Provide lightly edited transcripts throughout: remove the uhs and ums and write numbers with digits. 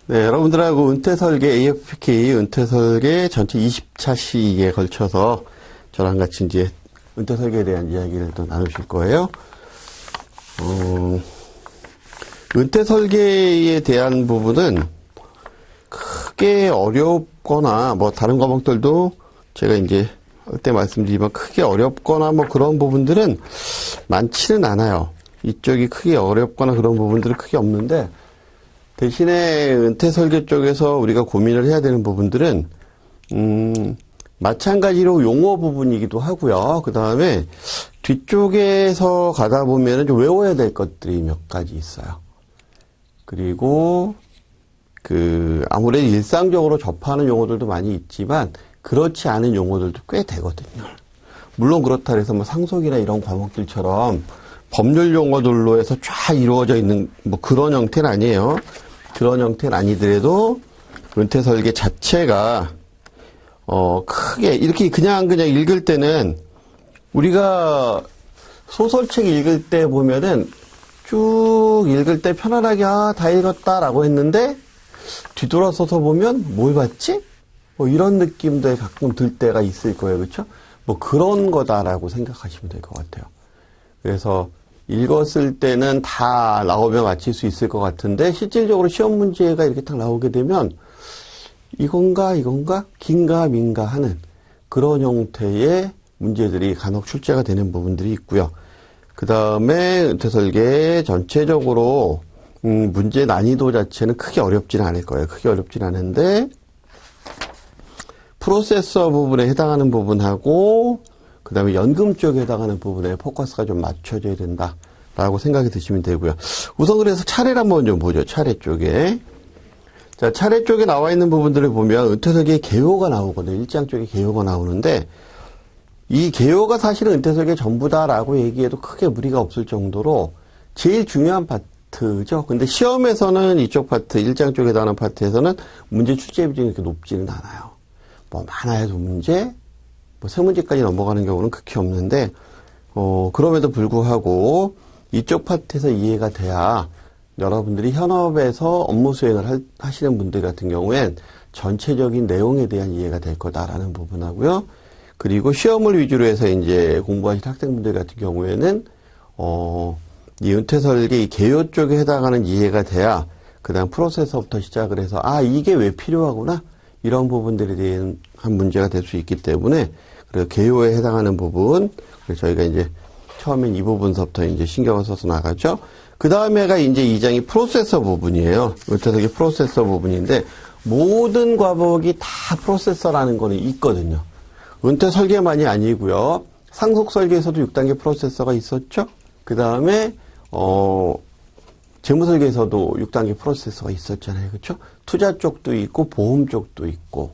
네, 여러분들하고 은퇴설계, AFPK 은퇴설계 전체 20차 시기에 걸쳐서 저랑 같이 이제 은퇴설계에 대한 이야기를 또 나누실 거예요. 은퇴설계에 대한 부분은 크게 어렵거나, 뭐 다른 과목들도 제가 이제 할 때 말씀드리지만 크게 어렵거나 뭐 그런 부분들은 많지는 않아요. 이쪽이 크게 어렵거나 그런 부분들은 크게 없는데, 대신에 은퇴설계 쪽에서 우리가 고민을 해야 되는 부분들은 마찬가지로 용어 부분이기도 하고요. 그 다음에 뒤쪽에서 가다 보면은 좀 외워야 될 것들이 몇 가지 있어요. 그리고 아무래도 일상적으로 접하는 용어들도 많이 있지만 그렇지 않은 용어들도 꽤 되거든요. 물론 그렇다 해서 뭐 상속이나 이런 과목들처럼 법률 용어들로 해서 쫙 이루어져 있는 뭐 그런 형태는 아니에요. 그런 형태는 아니더라도 은퇴설계 자체가 크게 이렇게 그냥 읽을 때는 우리가 소설책 읽을 때 보면은 쭉 읽을 때 편안하게 다 읽었다라고 했는데 뒤돌아서서 보면 뭘 봤지? 뭐 이런 느낌도 가끔 들 때가 있을 거예요. 그렇죠? 뭐 그런 거다라고 생각하시면 될 것 같아요. 그래서 읽었을 때는 다 나오면 맞힐 수 있을 것 같은데 실질적으로 시험 문제가 이렇게 딱 나오게 되면 이건가 긴가 민가 하는 그런 형태의 문제들이 간혹 출제가 되는 부분들이 있고요. 그 다음에 은퇴설계 전체적으로 문제 난이도 자체는 크게 어렵지는 않을 거예요. 크게 어렵지는 않은데 프로세서 부분에 해당하는 부분하고 그 다음에 연금 쪽에 해당하는 부분에 포커스가 좀 맞춰져야 된다라고 생각이 드시면 되고요. 우선 그래서 차례를 한번 좀 보죠. 차례 쪽에. 자, 차례 쪽에 나와 있는 부분들을 보면 은퇴설계의 개요가 나오거든요. 1장 쪽에 개요가 나오는데 이 개요가 사실은 은퇴설계 전부다라고 얘기해도 크게 무리가 없을 정도로 제일 중요한 파트죠. 근데 시험에서는 이쪽 파트, 1장 쪽에 해당하는 파트에서는 문제 출제 비중이 그렇게 높지는 않아요. 뭐 많아야 두 문제, 뭐 세 문제까지 넘어가는 경우는 극히 없는데, 그럼에도 불구하고 이쪽 파트에서 이해가 돼야 여러분들이 현업에서 업무 수행을 하시는 분들 같은 경우엔 전체적인 내용에 대한 이해가 될 거다라는 부분하고요. 그리고 시험을 위주로 해서 이제 공부하실 학생분들 같은 경우에는, 이 은퇴설계 이 개요 쪽에 해당하는 이해가 돼야 그 다음 프로세서부터 시작을 해서, 이게 왜 필요하구나. 이런 부분들에 대한 문제가 될 수 있기 때문에, 그리고 개요에 해당하는 부분, 그래서 저희가 이제 처음엔 이 부분서부터 이제 신경을 써서 나가죠. 그 다음에가 이제 2장이 프로세서 부분이에요. 은퇴설계 프로세서 부분인데, 모든 과목이 다 프로세서라는 거는 있거든요. 은퇴설계만이 아니고요. 상속설계에서도 6단계 프로세서가 있었죠. 그 다음에, 재무설계에서도 6단계 프로세서가 있었잖아요. 그렇죠? 투자 쪽도 있고 보험 쪽도 있고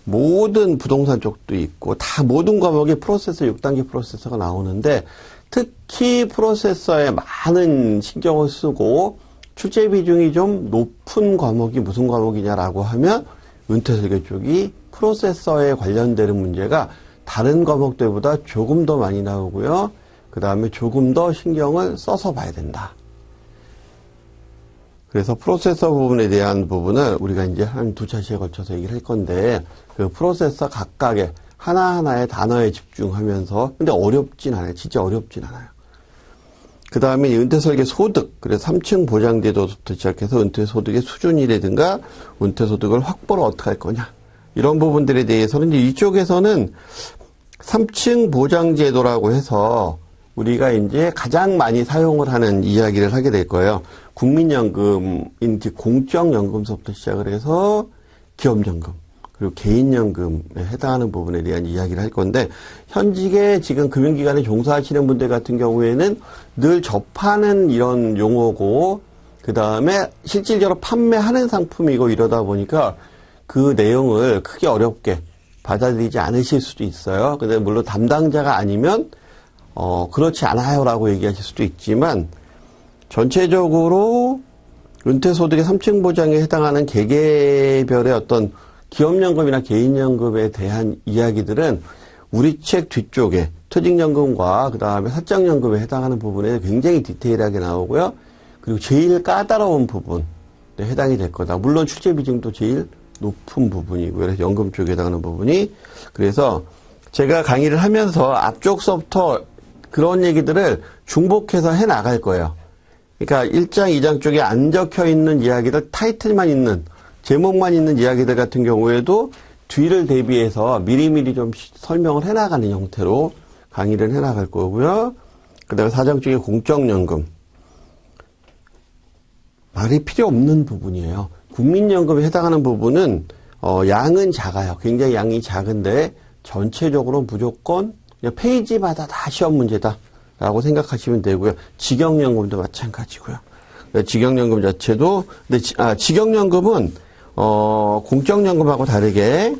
모든 부동산 쪽도 있고 다 모든 과목에 프로세서 6단계 프로세서가 나오는데 특히 프로세서에 많은 신경을 쓰고 출제 비중이 좀 높은 과목이 무슨 과목이냐라고 하면 은퇴설계 쪽이 프로세서에 관련되는 문제가 다른 과목들보다 조금 더 많이 나오고요. 그 다음에 조금 더 신경을 써서 봐야 된다. 그래서 프로세서 부분에 대한 부분을 우리가 이제 한 두 차시에 걸쳐서 얘기를 할 건데, 그 프로세서 각각의 하나하나의 단어에 집중하면서, 근데 어렵진 않아요. 진짜 어렵진 않아요. 그 다음에 은퇴설계 소득, 그래서 3층 보장제도부터 시작해서 은퇴소득의 수준이라든가, 은퇴소득을 확보를 어떻게 할 거냐. 이런 부분들에 대해서는 이제 이쪽에서는 3층 보장제도라고 해서 우리가 이제 가장 많이 사용을 하는 이야기를 하게 될 거예요. 국민연금인 공적연금서부터 시작을 해서 기업연금, 그리고 개인연금에 해당하는 부분에 대한 이야기를 할 건데, 현직에 지금 금융기관에 종사하시는 분들 같은 경우에는 늘 접하는 이런 용어고, 그 다음에 실질적으로 판매하는 상품이고 이러다 보니까 그 내용을 크게 어렵게 받아들이지 않으실 수도 있어요. 근데 물론 담당자가 아니면 그렇지 않아요라고 얘기하실 수도 있지만, 전체적으로 은퇴소득의 3층 보장에 해당하는 개개별의 어떤 기업연금이나 개인연금에 대한 이야기들은 우리 책 뒤쪽에 퇴직연금과 그 다음에 사적연금에 해당하는 부분에 굉장히 디테일하게 나오고요. 그리고 제일 까다로운 부분, 해당이 될 거다. 물론 출제비중도 제일 높은 부분이고요. 그래서 연금 쪽에 해당하는 부분이. 그래서 제가 강의를 하면서 앞쪽 서부터 그런 얘기들을 중복해서 해 나갈 거예요. 그러니까 1장, 2장 쪽에 안 적혀 있는 이야기들, 타이틀만 있는, 제목만 있는 이야기들 같은 경우에도 뒤를 대비해서 미리미리 좀 설명을 해 나가는 형태로 강의를 해 나갈 거고요. 그 다음에 4장 쪽에 공적연금. 말이 필요 없는 부분이에요. 국민연금에 해당하는 부분은 양은 작아요. 굉장히 양이 작은데 전체적으로 무조건 그냥 페이지마다 다 시험 문제다라고 생각하시면 되고요. 직영연금도 마찬가지고요. 직영연금 자체도 근데 직영연금은 공적연금하고 다르게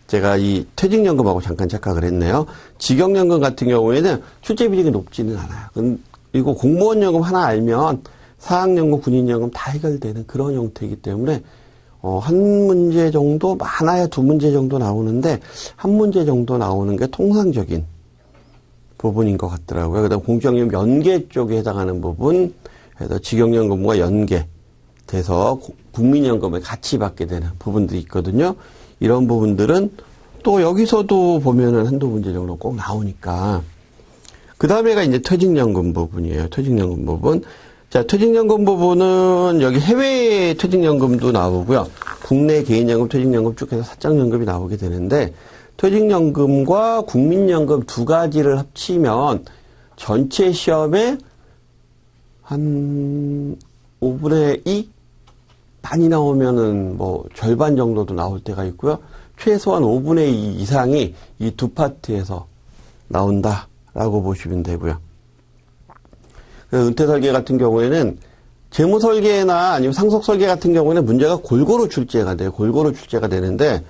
제가 이 퇴직연금하고 잠깐 착각을 했네요. 직영연금 같은 경우에는 출제비중이 높지는 않아요. 그리고 공무원연금 하나 알면 사학연금, 군인연금 다 해결되는 그런 형태이기 때문에 한 문제 정도, 많아야 두 문제 정도 나오는데 한 문제 정도 나오는 게 통상적인 부분인 것 같더라고요. 그다음 공적연금 연계 쪽에 해당하는 부분, 그래서 직영연금과 연계돼서 국민연금을 같이 받게 되는 부분들이 있거든요. 이런 부분들은 또 여기서도 보면은 한두 문제 정도 꼭 나오니까. 그 다음에가 이제 퇴직연금 부분이에요. 퇴직연금 부분. 자, 퇴직연금 부분은 여기 해외 퇴직연금도 나오고요. 국내 개인연금, 퇴직연금 쭉 해서 사적연금이 나오게 되는데, 퇴직연금과 국민연금 두 가지를 합치면 전체 시험에 한 5분의 2? 많이 나오면은 뭐 절반 정도도 나올 때가 있고요. 최소한 5분의 2 이상이 이 두 파트에서 나온다라고 보시면 되고요. 은퇴설계 같은 경우에는 재무설계나 아니면 상속설계 같은 경우에는 문제가 골고루 출제가 돼요. 골고루 출제가 되는데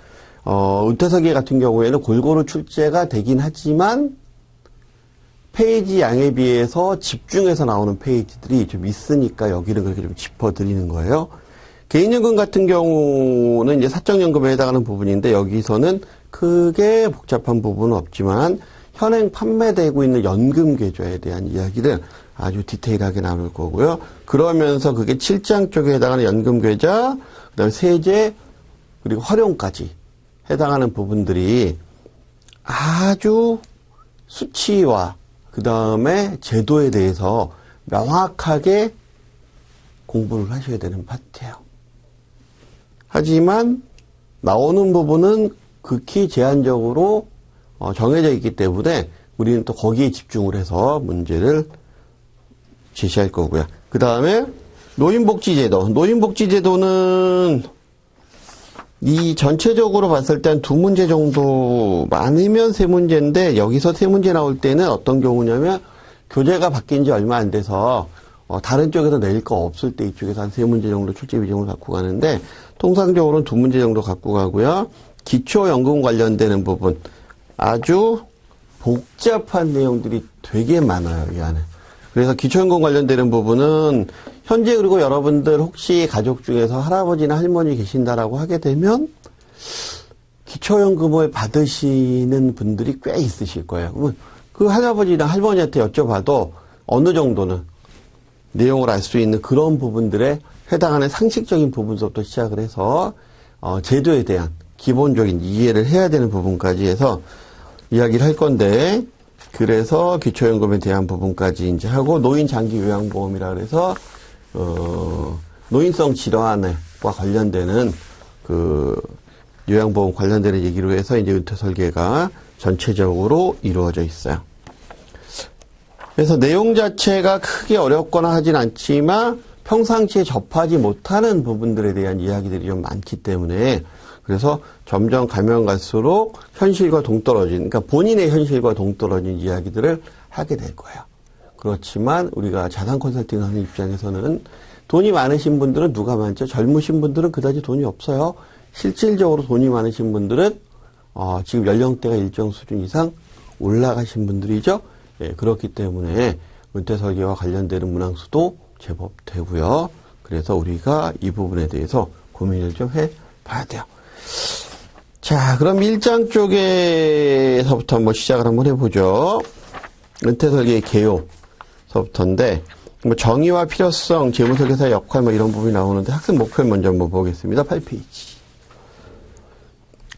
은퇴설계 같은 경우에는 골고루 출제가 되긴 하지만 페이지 양에 비해서 집중해서 나오는 페이지들이 좀 있으니까 여기는 그렇게 좀 짚어드리는 거예요. 개인연금 같은 경우는 이제 사적연금에 해당하는 부분인데 여기서는 크게 복잡한 부분은 없지만 현행 판매되고 있는 연금 계좌에 대한 이야기를 아주 디테일하게 나눌 거고요. 그러면서 그게 7장 쪽에 해당하는 연금 계좌, 그다음에 세제, 그리고 활용까지 해당하는 부분들이 아주 수치와 그다음에 제도에 대해서 명확하게 공부를 하셔야 되는 파트예요. 하지만 나오는 부분은 극히 제한적으로 정해져 있기 때문에 우리는 또 거기에 집중을 해서 문제를 제시할 거고요. 그 다음에 노인복지제도. 노인복지제도는 이 전체적으로 봤을 때 한 두 문제 정도, 많으면 세 문제인데 여기서 세 문제 나올 때는 어떤 경우냐면 교재가 바뀐 지 얼마 안 돼서 다른 쪽에서 낼 거 없을 때 이쪽에서 한 세 문제 정도 출제 비중을 갖고 가는데 통상적으로는 두 문제 정도 갖고 가고요. 기초연금 관련되는 부분 아주 복잡한 내용들이 되게 많아요, 이 안에. 그래서 기초연금 관련되는 부분은 현재 그리고 여러분들 혹시 가족 중에서 할아버지나 할머니 계신다라고 하게 되면 기초연금을 받으시는 분들이 꽤 있으실 거예요. 그러면 그 할아버지나 할머니한테 여쭤봐도 어느 정도는 내용을 알 수 있는 그런 부분들에 해당하는 상식적인 부분부터 시작을 해서 제도에 대한 기본적인 이해를 해야 되는 부분까지 해서 이야기를 할 건데, 그래서 기초연금에 대한 부분까지 이제 하고 노인 장기 요양보험이라 그래서 노인성 질환과 관련되는 그 요양보험 관련되는 얘기로 해서 이제 은퇴 설계가 전체적으로 이루어져 있어요. 그래서 내용 자체가 크게 어렵거나 하진 않지만 평상시에 접하지 못하는 부분들에 대한 이야기들이 좀 많기 때문에 그래서 점점 가면 갈수록 현실과 동떨어진, 그러니까 본인의 현실과 동떨어진 이야기들을 하게 될 거예요. 그렇지만 우리가 자산 컨설팅 하는 입장에서는 돈이 많으신 분들은 누가 많죠? 젊으신 분들은 그다지 돈이 없어요. 실질적으로 돈이 많으신 분들은 지금 연령대가 일정 수준 이상 올라가신 분들이죠. 예, 그렇기 때문에 은퇴 설계와 관련되는 문항수도 제법 되고요. 그래서 우리가 이 부분에 대해서 고민을 좀 해봐야 돼요. 자, 그럼 1장 쪽에서부터 한번 시작을 한번 해보죠. 은퇴 설계의 개요서부터인데 뭐 정의와 필요성, 재무설계사의 역할 뭐 이런 부분이 나오는데 학습 목표를 먼저 한번 보겠습니다. 8페이지.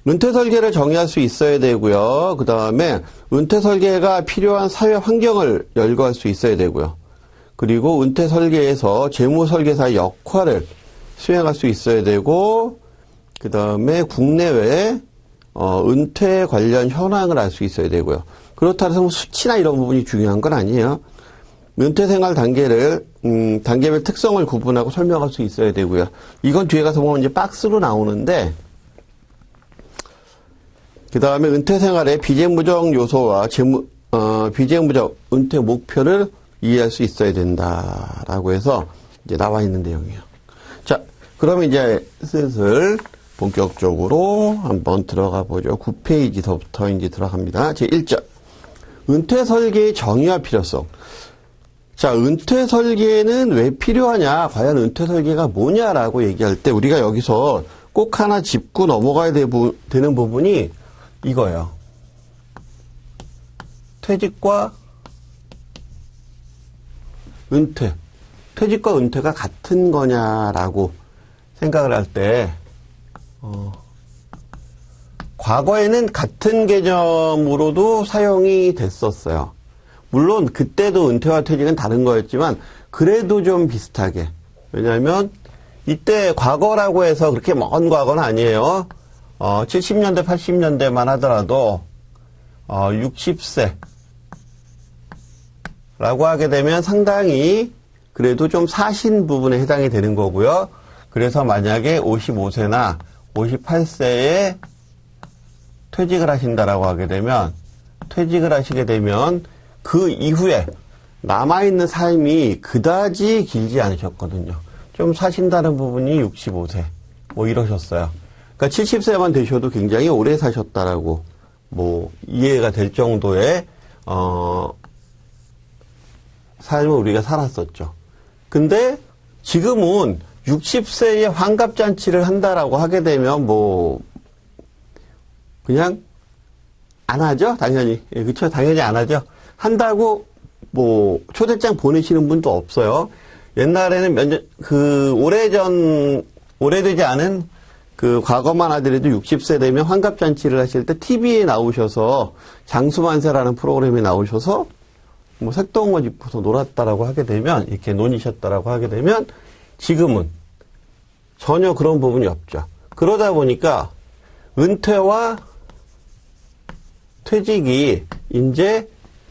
은퇴 설계를 정의할 수 있어야 되고요. 그 다음에 은퇴 설계가 필요한 사회 환경을 열거할 수 있어야 되고요. 그리고 은퇴 설계에서 재무설계사의 역할을 수행할 수 있어야 되고, 그 다음에 국내외에 은퇴 관련 현황을 알 수 있어야 되고요. 그렇다고 해서 뭐 수치나 이런 부분이 중요한 건 아니에요. 은퇴 생활 단계별 특성을 구분하고 설명할 수 있어야 되고요. 이건 뒤에 가서 보면 이제 박스로 나오는데, 그 다음에 은퇴 생활의 비재무적 요소와 비재무적 은퇴 목표를 이해할 수 있어야 된다라고 해서 이제 나와 있는 내용이에요. 자, 그러면 이제 슬슬 본격적으로 한번 들어가 보죠. 9페이지서부터 이제 들어갑니다. 제 1절. 은퇴 설계의 정의와 필요성. 자, 은퇴 설계는 왜 필요하냐? 과연 은퇴 설계가 뭐냐라고 얘기할 때 우리가 여기서 꼭 하나 짚고 넘어가야 되는 부분이 이거예요. 퇴직과 은퇴. 퇴직과 은퇴가 같은 거냐라고 생각을 할 때, 과거에는 같은 개념으로도 사용이 됐었어요. 물론 그때도 은퇴와 퇴직은 다른 거였지만 그래도 좀 비슷하게. 왜냐하면 이때 과거라고 해서 그렇게 먼 과거는 아니에요. 70년대, 80년대만 하더라도 60세라고 하게 되면 상당히 그래도 좀 사신 부분에 해당이 되는 거고요. 그래서 만약에 55세나 58세에 퇴직을 하신다라고 하게 되면, 퇴직을 하시게 되면 그 이후에 남아있는 삶이 그다지 길지 않으셨거든요. 좀 사신다는 부분이 65세 뭐 이러셨어요. 그러니까 70세만 되셔도 굉장히 오래 사셨다라고 뭐 이해가 될 정도의 삶을 우리가 살았었죠. 근데 지금은 60세에 환갑잔치를 한다라고 하게 되면 뭐 그냥 안 하죠, 당연히. 예, 그렇죠, 당연히 안 하죠. 한다고 뭐 초대장 보내시는 분도 없어요. 옛날에는 오래되지 않은 그 과거만 하더라도 60세 되면 환갑잔치를 하실 때 TV에 나오셔서 장수만세라는 프로그램에 나오셔서 뭐 색동옷 입고서 놀았다라고 하게 되면, 이렇게 논이셨다라고 하게 되면 지금은 전혀 그런 부분이 없죠. 그러다 보니까 은퇴와 퇴직이 이제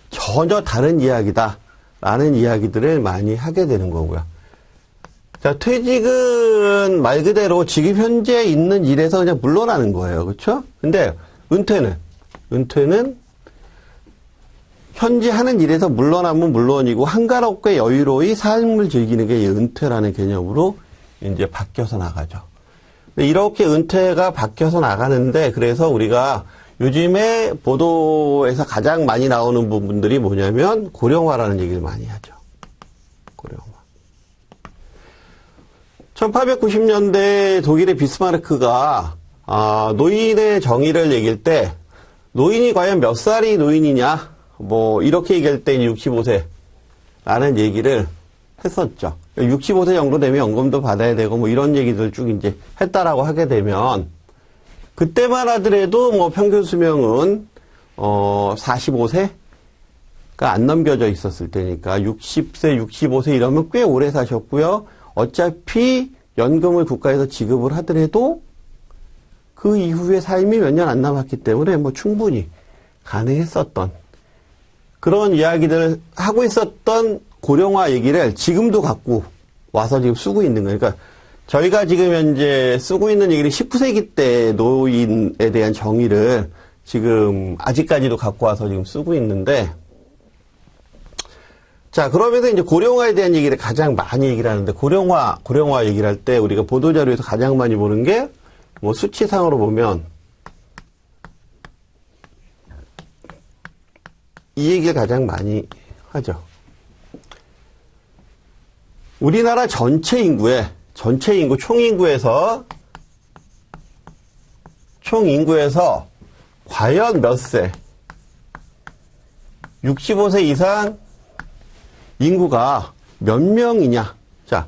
전혀 다른 이야기다라는 이야기들을 많이 하게 되는 거고요. 자, 퇴직은 말 그대로 지금 현재 있는 일에서 그냥 물러나는 거예요. 그렇죠? 근데 은퇴는 현재 하는 일에서 물러나면 물론이고 한가롭게 여유로이 삶을 즐기는 게 은퇴라는 개념으로 이제 바뀌어서 나가죠. 이렇게 은퇴가 바뀌어서 나가는데, 그래서 우리가 요즘에 보도에서 가장 많이 나오는 부분들이 뭐냐면 고령화라는 얘기를 많이 하죠. 고령화. 1890년대 독일의 비스마르크가 노인의 정의를 얘기할 때, 노인이 과연 몇 살이 노인이냐, 뭐 이렇게 얘기할 때 65세라는 얘기를 했었죠. 65세 정도 되면 연금도 받아야 되고 뭐 이런 얘기들 쭉 이제 했다라고 하게 되면, 그때만 하더라도 뭐 평균 수명은 45세가 안 넘겨져 있었을 테니까 60세, 65세 이러면 꽤 오래 사셨고요. 어차피 연금을 국가에서 지급을 하더라도 그 이후의 삶이 몇 년 안 남았기 때문에 뭐 충분히 가능했었던 그런 이야기들을 하고 있었던 고령화 얘기를 지금도 갖고 와서 지금 쓰고 있는 거예요. 그러니까 저희가 지금 현재 쓰고 있는 얘기를 19세기 때 노인에 대한 정의를 지금 아직까지도 갖고 와서 지금 쓰고 있는데, 자, 그러면서 이제 고령화에 대한 얘기를 가장 많이 얘기를 하는데, 고령화 얘기를 할 때 우리가 보도자료에서 가장 많이 보는 게 뭐 수치상으로 보면 이 얘기를 가장 많이 하죠. 우리나라 전체 인구, 총인구에서 과연 몇 세? 65세 이상 인구가 몇 명이냐. 자,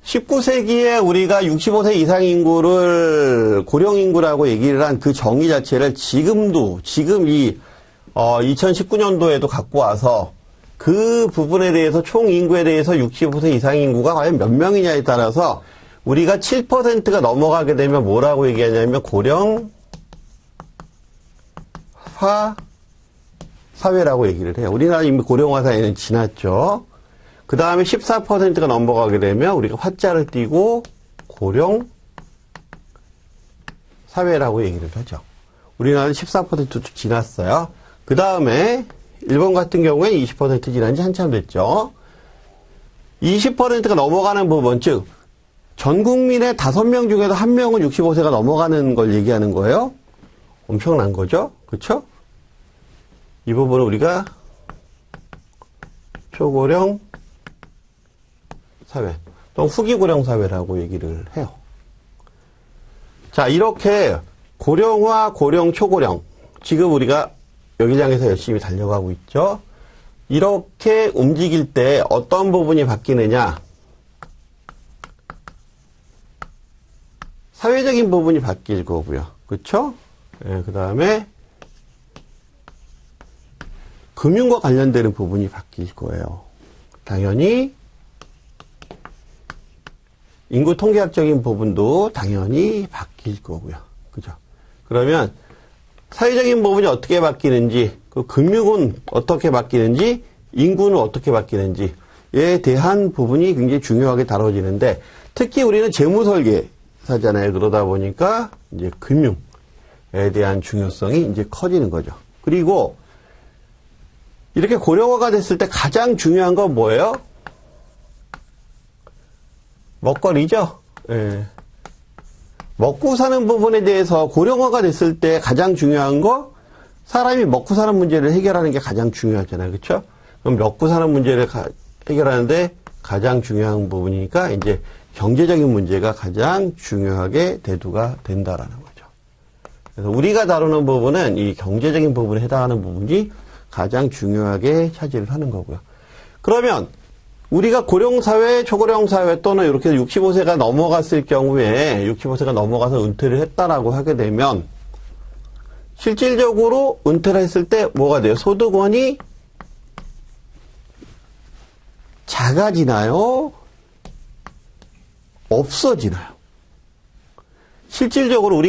19세기에 우리가 65세 이상 인구를 고령인구라고 얘기를 한 그 정의 자체를 지금 2019년도에도 갖고 와서 그 부분에 대해서 총 인구에 대해서 65세 이상 인구가 과연 몇 명이냐에 따라서 우리가 7%가 넘어가게 되면 뭐라고 얘기하냐면 고령화 사회라고 얘기를 해요. 우리나라 이미 고령화 사회는 지났죠. 그 다음에 14%가 넘어가게 되면 우리가 화자를 띄고 고령 사회라고 얘기를 하죠. 우리나라는 14%도 지났어요. 그 다음에 일본 같은 경우에 20% 지난 지 한참 됐죠. 20%가 넘어가는 부분, 즉 전 국민의 5명 중에서 1명은 65세가 넘어가는 걸 얘기하는 거예요. 엄청난 거죠. 그렇죠? 이 부분을 우리가 초고령 사회, 또 후기고령 사회라고 얘기를 해요. 자, 이렇게 고령화, 고령, 초고령. 지금 우리가 여기 장에서 열심히 달려가고 있죠. 이렇게 움직일 때 어떤 부분이 바뀌느냐? 사회적인 부분이 바뀔 거고요. 그렇죠? 네, 그 다음에 금융과 관련되는 부분이 바뀔 거예요. 당연히 인구 통계학적인 부분도 당연히 바뀔 거고요. 그죠? 그러면 사회적인 부분이 어떻게 바뀌는지, 그 금융은 어떻게 바뀌는지, 인구는 어떻게 바뀌는지에 대한 부분이 굉장히 중요하게 다뤄지는데, 특히 우리는 재무설계사잖아요. 그러다 보니까 이제 금융에 대한 중요성이 이제 커지는 거죠. 그리고 이렇게 고령화가 됐을 때 가장 중요한 건 뭐예요? 먹거리죠. 예. 먹고 사는 부분에 대해서 고령화가 됐을 때 가장 중요한 거, 사람이 먹고 사는 문제를 해결하는 게 가장 중요하잖아요. 그렇죠? 그럼 먹고 사는 문제를 해결하는데 가장 중요한 부분이니까 이제 경제적인 문제가 가장 중요하게 대두가 된다라는 거죠. 그래서 우리가 다루는 부분은 이 경제적인 부분에 해당하는 부분이 가장 중요하게 차지를 하는 거고요. 그러면 우리가 고령사회, 초고령사회 또는 이렇게 65세가 넘어갔을 경우에 65세가 넘어가서 은퇴를 했다라고 하게 되면 실질적으로 은퇴를 했을 때 뭐가 돼요? 소득원이 작아지나요? 없어지나요? 실질적으로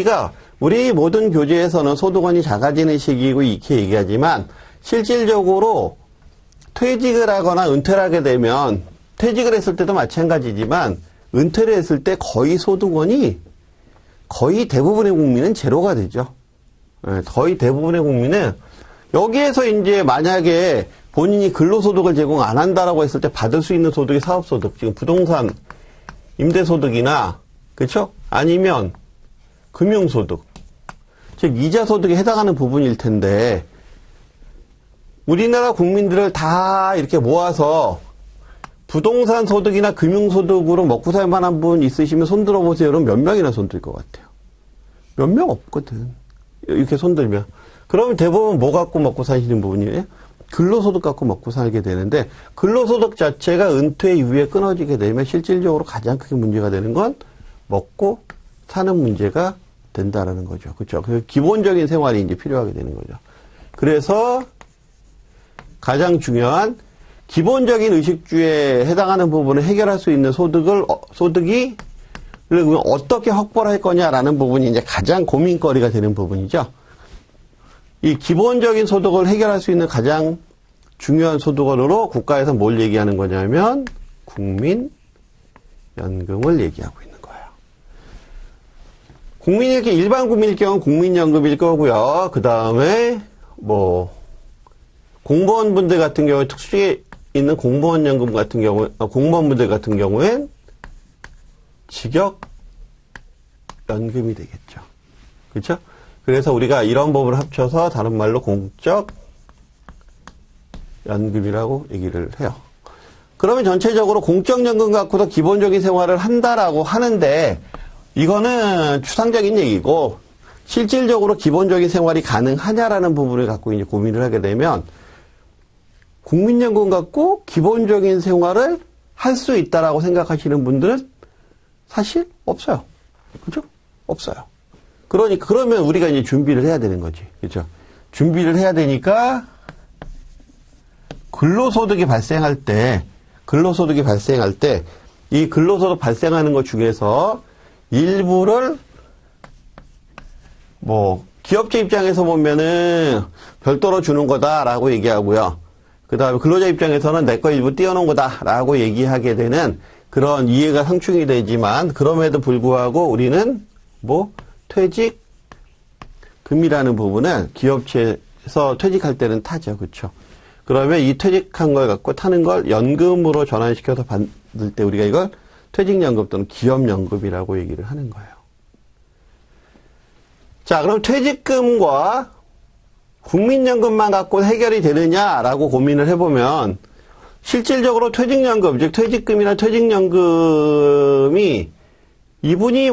우리 모든 교재에서는 소득원이 작아지는 시기이고 이렇게 얘기하지만 실질적으로 퇴직을 하거나 은퇴를 하게 되면 퇴직을 했을 때도 마찬가지지만 은퇴를 했을 때 거의 소득원이 거의 대부분의 국민은 제로가 되죠. 거의 대부분의 국민은 여기에서 이제 만약에 본인이 근로소득을 제공 안 한다라고 했을 때 받을 수 있는 소득이 사업소득, 지금 부동산 임대소득이나 그렇죠? 아니면 금융소득, 즉 이자소득에 해당하는 부분일 텐데 우리나라 국민들을 다 이렇게 모아서 부동산 소득이나 금융소득으로 먹고 살 만한 분 있으시면 손 들어보세요. 그럼 몇 명이나 손 들 것 같아요? 몇 명 없거든. 이렇게 손 들면. 그러면 대부분 뭐 갖고 먹고 사시는 부분이에요? 근로소득 갖고 먹고 살게 되는데 근로소득 자체가 은퇴 이후에 끊어지게 되면 실질적으로 가장 크게 문제가 되는 건 먹고 사는 문제가 된다라는 거죠. 그렇죠? 그 기본적인 생활이 이제 필요하게 되는 거죠. 그래서 가장 중요한 기본적인 의식주에 해당하는 부분을 해결할 수 있는 소득이 어떻게 확보를 할 거냐라는 부분이 이제 가장 고민거리가 되는 부분이죠. 이 기본적인 소득을 해결할 수 있는 가장 중요한 소득원으로 국가에서 뭘 얘기하는 거냐면 국민연금을 얘기하고 있는 거예요. 일반 국민일 경우는 국민연금일 거고요. 그 다음에 공무원분들 같은 경우에 특수에 있는 공무원연금 같은 경우에 공무원분들 같은 경우엔 직역연금이 되겠죠. 그렇죠? 그래서 우리가 이런 법을 합쳐서 다른 말로 공적연금이라고 얘기를 해요. 그러면 전체적으로 공적연금 갖고도 기본적인 생활을 한다라고 하는데 이거는 추상적인 얘기고 실질적으로 기본적인 생활이 가능하냐라는 부분을 갖고 이제 고민을 하게 되면 국민연금 갖고 기본적인 생활을 할 수 있다라고 생각하시는 분들은 사실 없어요. 그죠? 없어요. 그러니까, 그러면 우리가 이제 준비를 해야 되는 거지. 그죠? 준비를 해야 되니까, 근로소득이 발생할 때, 이 근로소득 발생하는 것 중에서 일부를, 기업체 입장에서 보면은 별도로 주는 거다라고 얘기하고요. 그 다음에 근로자 입장에서는 내 거 일부 띄워놓은 거다라고 얘기하게 되는 그런 이해가 상충이 되지만, 그럼에도 불구하고 우리는 퇴직금이라는 부분을 기업체에서 퇴직할 때는 타죠. 그쵸? 그러면 이 퇴직한 걸 갖고 타는 걸 연금으로 전환시켜서 받을 때 우리가 이걸 퇴직연금 또는 기업연금이라고 얘기를 하는 거예요. 자, 그럼 퇴직금과 국민연금만 갖고 해결이 되느냐라고 고민을 해보면, 실질적으로 퇴직연금, 즉 퇴직금이나 퇴직연금이 이분이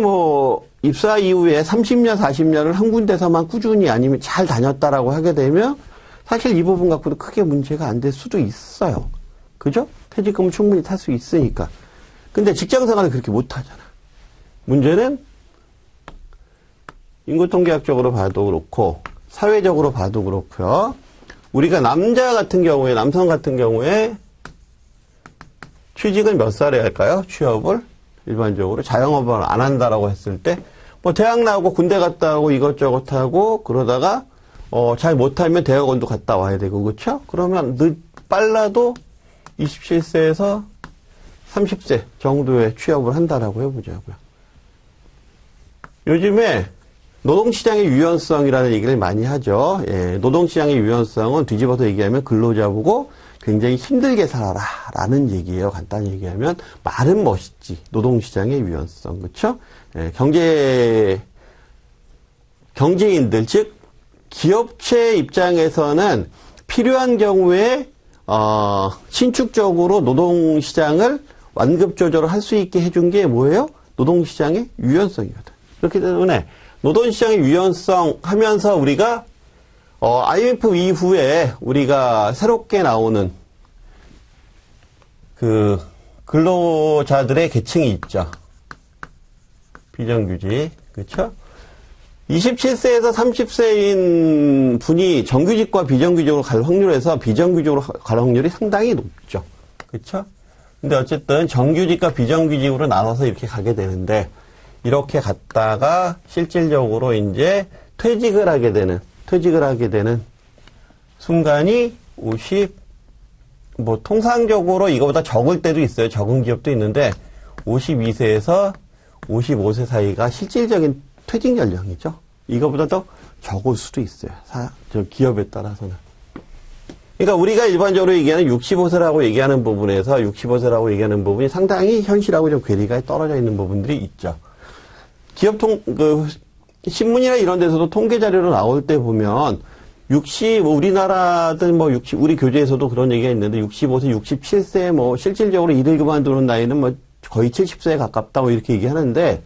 입사 이후에 30년, 40년을 한 군데서만 꾸준히 아니면 잘 다녔다라고 하게 되면 사실 이 부분 갖고도 크게 문제가 안 될 수도 있어요. 그죠? 퇴직금은 충분히 탈 수 있으니까. 근데 직장생활은 그렇게 못 하잖아. 문제는 인구통계학적으로 봐도 그렇고 사회적으로 봐도 그렇고요. 우리가 남성 같은 경우에 취직을 몇 살에 할까요? 취업을 일반적으로 자영업을 안 한다라고 했을 때 대학 나오고 군대 갔다 오고 이것저것 하고 그러다가 잘 못하면 대학원도 갔다 와야 되고 그렇죠? 그러면 빨라도 27세에서 30세 정도의 취업을 한다라고 해보자고요. 요즘에 노동시장의 유연성이라는 얘기를 많이 하죠. 예, 노동시장의 유연성은 뒤집어서 얘기하면 근로자보고 굉장히 힘들게 살아라 라는 얘기예요. 간단히 얘기하면 말은 멋있지. 노동시장의 유연성. 그렇죠? 예, 경제인들 즉 기업체 입장에서는 필요한 경우에 신축적으로 노동시장을 완급 조절을 할 수 있게 해준 게 뭐예요? 노동시장의 유연성이거든. 그렇기 때문에 노동시장의 유연성 하면서 우리가 IMF 이후에 우리가 새롭게 나오는 그 근로자들의 계층이 있죠. 비정규직. 그렇죠? 27세에서 30세인 분이 정규직과 비정규직으로 갈 확률에서 비정규직으로 갈 확률이 상당히 높죠. 그렇죠? 근데 어쨌든 정규직과 비정규직으로 나눠서 이렇게 가게 되는데 이렇게 갔다가 실질적으로 이제 퇴직을 하게 되는 순간이 통상적으로 이거보다 적을 때도 있어요. 적은 기업도 있는데 52세에서 55세 사이가 실질적인 퇴직 연령이죠. 이거보다 더 적을 수도 있어요. 기업에 따라서는. 그러니까 우리가 일반적으로 얘기하는 65세라고 얘기하는 부분에서 65세라고 얘기하는 부분이 상당히 현실하고 좀 괴리가 떨어져 있는 부분들이 있죠. 신문이나 이런 데서도 통계 자료로 나올 때 보면 우리나라든 우리 교재에서도 그런 얘기가 있는데 65세, 67세 실질적으로 일을 그만두는 나이는 거의 70세에 가깝다 이렇게 얘기하는데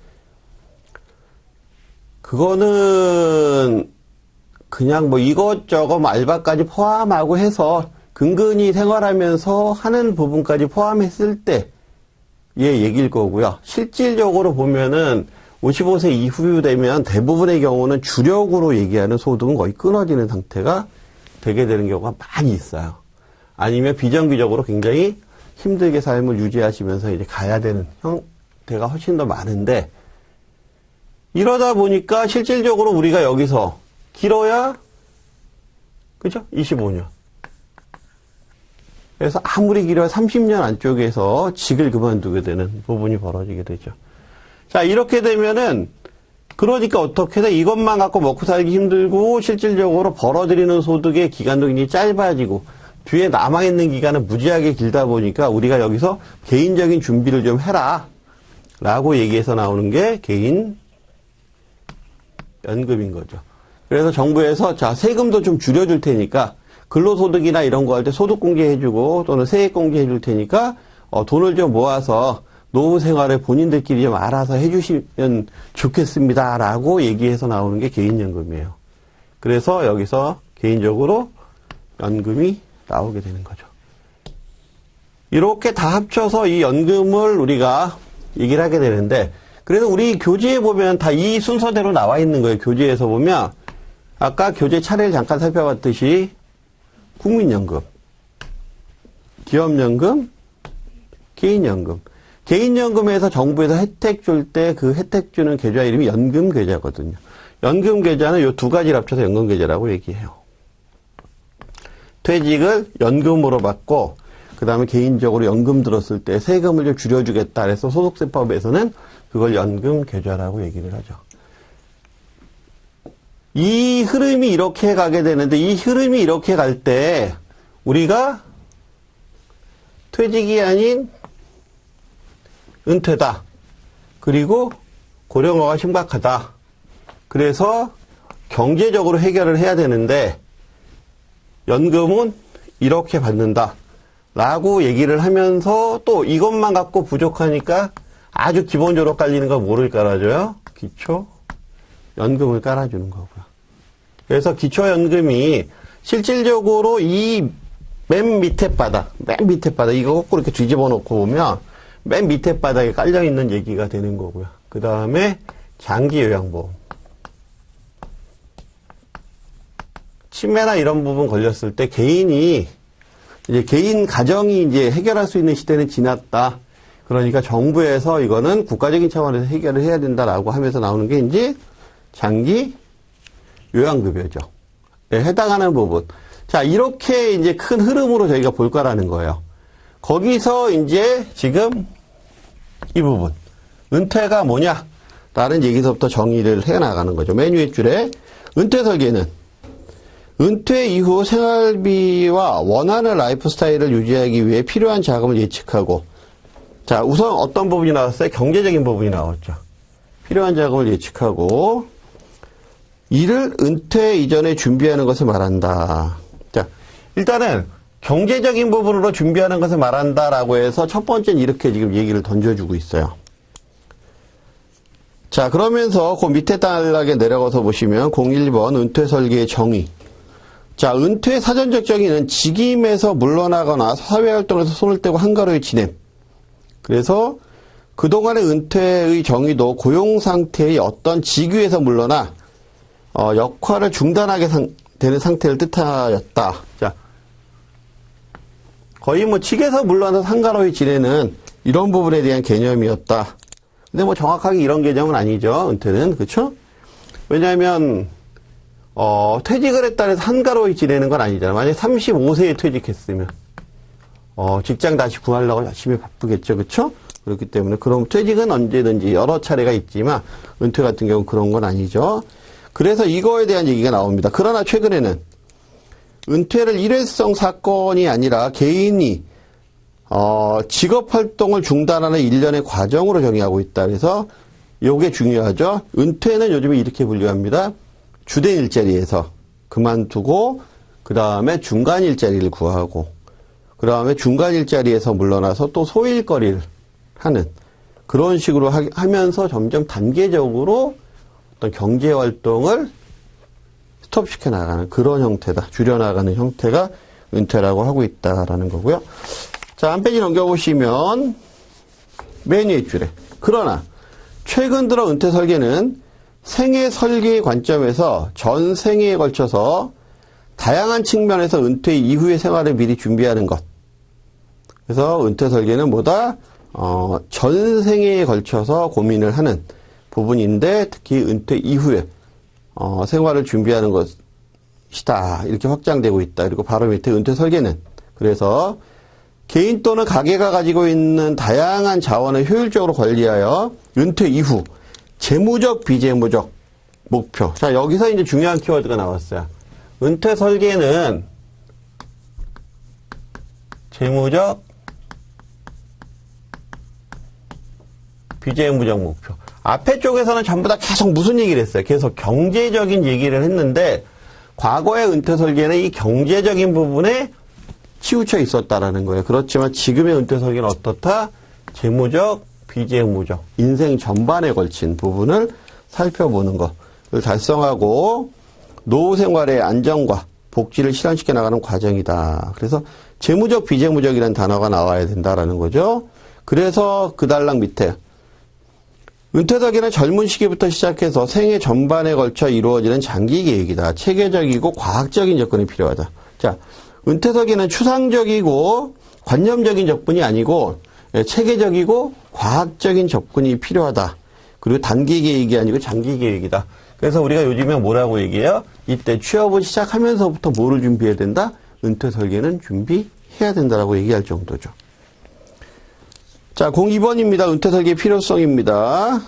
그거는 그냥 이것저것 알바까지 포함하고 해서 근근히 생활하면서 하는 부분까지 포함했을 때의 얘기일 거고요. 실질적으로 보면은 55세 이후 되면 대부분의 경우는 주력으로 얘기하는 소득은 거의 끊어지는 상태가 되게 되는 경우가 많이 있어요. 아니면 비정규적으로 굉장히 힘들게 삶을 유지하시면서 이제 가야 되는 형태가 훨씬 더 많은데 이러다 보니까 실질적으로 우리가 여기서 길어야 그죠? 25년. 그래서 아무리 길어야 30년 안쪽에서 직을 그만두게 되는 부분이 벌어지게 되죠. 자, 이렇게 되면은, 그러니까 어떻게 돼? 이것만 갖고 먹고 살기 힘들고, 실질적으로 벌어들이는 소득의 기간도 굉장히 짧아지고, 뒤에 남아있는 기간은 무지하게 길다 보니까, 우리가 여기서 개인적인 준비를 좀 해라. 라고 얘기해서 나오는 게 개인 연금인 거죠. 그래서 정부에서, 자, 세금도 좀 줄여줄 테니까, 근로소득이나 이런 거 할 때 소득 공개해주고, 또는 세액 공개해줄 테니까, 돈을 좀 모아서, 노후 생활을 본인들끼리 좀 알아서 해주시면 좋겠습니다. 라고 얘기해서 나오는 게 개인연금이에요. 그래서 여기서 개인적으로 연금이 나오게 되는 거죠. 이렇게 다 합쳐서 이 연금을 우리가 얘기를 하게 되는데, 그래서 우리 교재에 보면 다 이 순서대로 나와 있는 거예요. 교재에서 보면 아까 교재 차례를 잠깐 살펴봤듯이 국민연금, 기업연금, 개인연금. 개인연금에서 정부에서 혜택 줄 때 그 혜택 주는 계좌 이름이 연금계좌거든요. 연금계좌는 요 두 가지를 합쳐서 연금계좌라고 얘기해요. 퇴직을 연금으로 받고 그 다음에 개인적으로 연금 들었을 때 세금을 좀 줄여주겠다 그래서 소득세법에서는 그걸 연금계좌라고 얘기를 하죠. 이 흐름이 이렇게 가게 되는데 이 흐름이 이렇게 갈 때 우리가 퇴직이 아닌 은퇴다. 그리고 고령화가 심각하다. 그래서 경제적으로 해결을 해야 되는데 연금은 이렇게 받는다. 라고 얘기를 하면서 또 이것만 갖고 부족하니까 아주 기본적으로 깔리는 건 뭐를 깔아줘요? 기초 연금을 깔아주는 거고요. 그래서 기초연금이 실질적으로 이 맨 밑에 바닥, 이거 거꾸로 이렇게 뒤집어 놓고 보면 맨 밑에 바닥에 깔려 있는 얘기가 되는 거고요. 그 다음에 장기 요양보험. 치매나 이런 부분 걸렸을 때 개인 가정이 이제 해결할 수 있는 시대는 지났다. 그러니까 정부에서 이거는 국가적인 차원에서 해결을 해야 된다라고 하면서 나오는 게 이제 장기 요양급여죠. 네, 해당하는 부분. 자, 이렇게 이제 큰 흐름으로 저희가 볼 거라는 거예요. 거기서 이제 지금 이 부분. 은퇴가 뭐냐? 라는 얘기서부터 정의를 해 나가는 거죠. 맨 위에 줄에 은퇴 설계는 은퇴 이후 생활비와 원하는 라이프 스타일을 유지하기 위해 필요한 자금을 예측하고, 자, 우선 어떤 부분이 나왔어요? 경제적인 부분이 나왔죠. 필요한 자금을 예측하고, 이를 은퇴 이전에 준비하는 것을 말한다. 자, 일단은 경제적인 부분으로 준비하는 것을 말한다라고 해서 첫 번째는 이렇게 지금 얘기를 던져주고 있어요. 자, 그러면서 그 밑에 단락에 내려가서 보시면 01번 은퇴 설계의 정의. 자, 은퇴 사전적 정의는 직임에서 물러나거나 사회활동에서 손을 떼고 한가로이 지냄. 그래서 그동안의 은퇴의 정의도 고용 상태의 어떤 직위에서 물러나 역할을 중단하게 되는 상태를 뜻하였다. 자, 거의 뭐 직에서 물러나서 한가로이 지내는 이런 부분에 대한 개념이었다. 근데 뭐 정확하게 이런 개념은 아니죠. 은퇴는. 그렇죠? 왜냐하면 퇴직을 했다 해서 한가로이 지내는 건 아니잖아요. 만약에 35세에 퇴직했으면 직장 다시 구하려고 열심히 바쁘겠죠. 그렇죠? 그렇기 때문에 그럼 퇴직은 언제든지 여러 차례가 있지만 은퇴 같은 경우는 그런 건 아니죠. 그래서 이거에 대한 얘기가 나옵니다. 그러나 최근에는 은퇴를 일회성 사건이 아니라 개인이 직업활동을 중단하는 일련의 과정으로 정의하고 있다. 그래서 이게 중요하죠. 은퇴는 요즘에 이렇게 분류합니다. 주된 일자리에서 그만두고 그 다음에 중간 일자리를 구하고 그 다음에 중간 일자리에서 물러나서 또 소일거리를 하는 그런 식으로 하면서 점점 단계적으로 어떤 경제활동을 스톱시켜 나가는 그런 형태다. 줄여나가는 형태가 은퇴라고 하고 있다라는 거고요. 자, 한 페이지 넘겨보시면 맨 위에 줄에 그러나 최근 들어 은퇴 설계는 생애 설계의 관점에서 전 생애에 걸쳐서 다양한 측면에서 은퇴 이후의 생활을 미리 준비하는 것. 그래서 은퇴 설계는 뭐다? 전 생애에 걸쳐서 고민을 하는 부분인데 특히 은퇴 이후에 생활을 준비하는 것이다. 이렇게 확장되고 있다. 그리고 바로 밑에 은퇴 설계는 그래서 개인 또는 가게가 가지고 있는 다양한 자원을 효율적으로 관리하여 은퇴 이후 재무적, 비재무적 목표. 자, 여기서 이제 중요한 키워드가 나왔어요. 은퇴 설계는 재무적, 비재무적 목표. 앞에 쪽에서는 전부 다 계속 무슨 얘기를 했어요? 계속 경제적인 얘기를 했는데 과거의 은퇴 설계는 이 경제적인 부분에 치우쳐 있었다라는 거예요. 그렇지만 지금의 은퇴 설계는 어떻다? 재무적, 비재무적, 인생 전반에 걸친 부분을 살펴보는 것을 달성하고 노후 생활의 안정과 복지를 실현시켜 나가는 과정이다. 그래서 재무적, 비재무적이라는 단어가 나와야 된다라는 거죠. 그래서 그 달락 밑에 은퇴설계는 젊은 시기부터 시작해서 생애 전반에 걸쳐 이루어지는 장기 계획이다. 체계적이고 과학적인 접근이 필요하다. 자, 은퇴설계는 추상적이고 관념적인 접근이 아니고 체계적이고 과학적인 접근이 필요하다. 그리고 단기 계획이 아니고 장기 계획이다. 그래서 우리가 요즘에 뭐라고 얘기해요? 이때 취업을 시작하면서부터 뭐를 준비해야 된다? 은퇴설계는 준비해야 된다라고 얘기할 정도죠. 자, 02번입니다. 은퇴설계의 필요성입니다.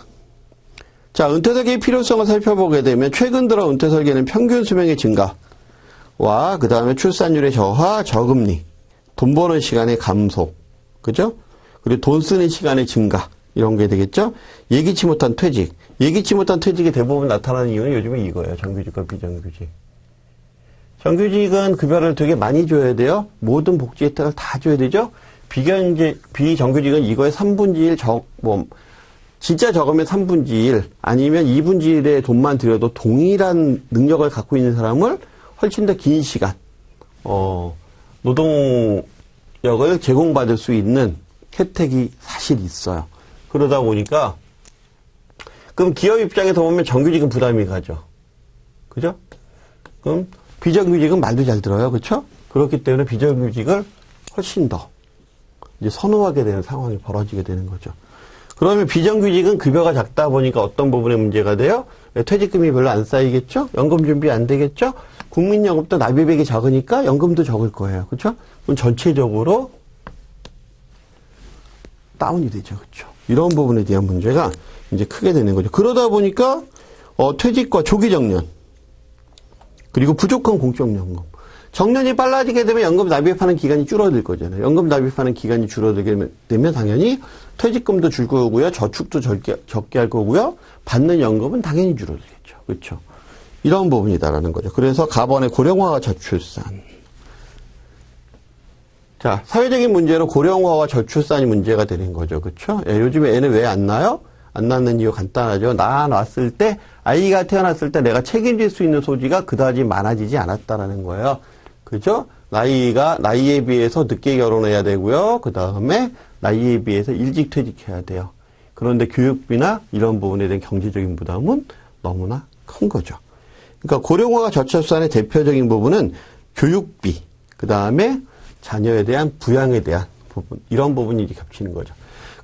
자, 은퇴설계의 필요성을 살펴보게 되면 최근 들어 은퇴설계는 평균 수명의 증가와 그 다음에 출산율의 저하, 저금리, 돈 버는 시간의 감소, 그죠? 그리고 돈 쓰는 시간의 증가, 이런 게 되겠죠? 예기치 못한 퇴직. 예기치 못한 퇴직이 대부분 나타나는 이유는 요즘은 이거예요. 정규직과 비정규직. 정규직은 급여를 되게 많이 줘야 돼요. 모든 복지 혜택을 다 줘야 되죠? 비정규직은 이거의 3분의 1 진짜 적으면 3분의 1, 아니면 2분의 1의 돈만 들여도 동일한 능력을 갖고 있는 사람을 훨씬 더 긴 시간, 노동력을 제공받을 수 있는 혜택이 사실 있어요. 그러다 보니까, 그럼 기업 입장에서 보면 정규직은 부담이 가죠. 그죠? 그럼 비정규직은 말도 잘 들어요. 그쵸? 그렇기 때문에 비정규직을 훨씬 더 이제 선호하게 되는 상황이 벌어지게 되는 거죠. 그러면 비정규직은 급여가 작다 보니까 어떤 부분에 문제가 돼요? 퇴직금이 별로 안 쌓이겠죠? 연금 준비 안 되겠죠? 국민연금도 납입액이 적으니까 연금도 적을 거예요. 그렇죠? 그럼 전체적으로 다운이 되죠. 그렇죠? 이런 부분에 대한 문제가 이제 크게 되는 거죠. 그러다 보니까 퇴직과 조기 정년, 그리고 부족한 공적연금. 정년이 빨라지게 되면 연금 납입하는 기간이 줄어들 거잖아요. 연금 납입하는 기간이 줄어들게 되면 당연히 퇴직금도 줄 거고요. 저축도 적게 할 거고요. 받는 연금은 당연히 줄어들겠죠. 그렇죠? 이런 부분이다라는 거죠. 그래서 가번의 고령화와 저출산. 자, 사회적인 문제로 고령화와 저출산이 문제가 되는 거죠. 그렇죠? 요즘에 애는 왜 안 낳아요? 안 낳는 이유 간단하죠. 낳았을 때, 아이가 태어났을 때 내가 책임질 수 있는 소지가 그다지 많아지지 않았다라는 거예요. 그죠? 나이에 비해서 늦게 결혼해야 되고요. 그 다음에 나이에 비해서 일찍 퇴직해야 돼요. 그런데 교육비나 이런 부분에 대한 경제적인 부담은 너무나 큰 거죠. 그러니까 고령화와 저출산의 대표적인 부분은 교육비, 그 다음에 자녀에 대한 부양에 대한 부분, 이런 부분이 이제 겹치는 거죠.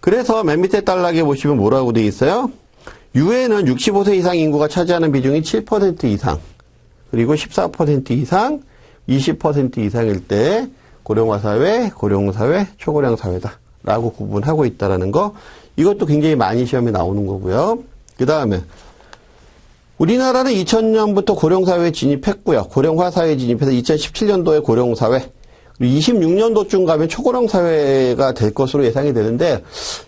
그래서 맨 밑에 단락에 보시면 뭐라고 되어 있어요? 유엔은 65세 이상 인구가 차지하는 비중이 7% 이상, 그리고 14% 이상, 20% 이상일 때 고령화 사회, 고령사회, 초고령 사회다라고 구분하고 있다라는 거. 이것도 굉장히 많이 시험에 나오는 거고요. 그 다음에 우리나라는 2000년부터 고령사회에 진입했고요. 고령화 사회에 진입해서 2017년도에 고령사회, 26년도쯤 가면 초고령 사회가 될 것으로 예상이 되는데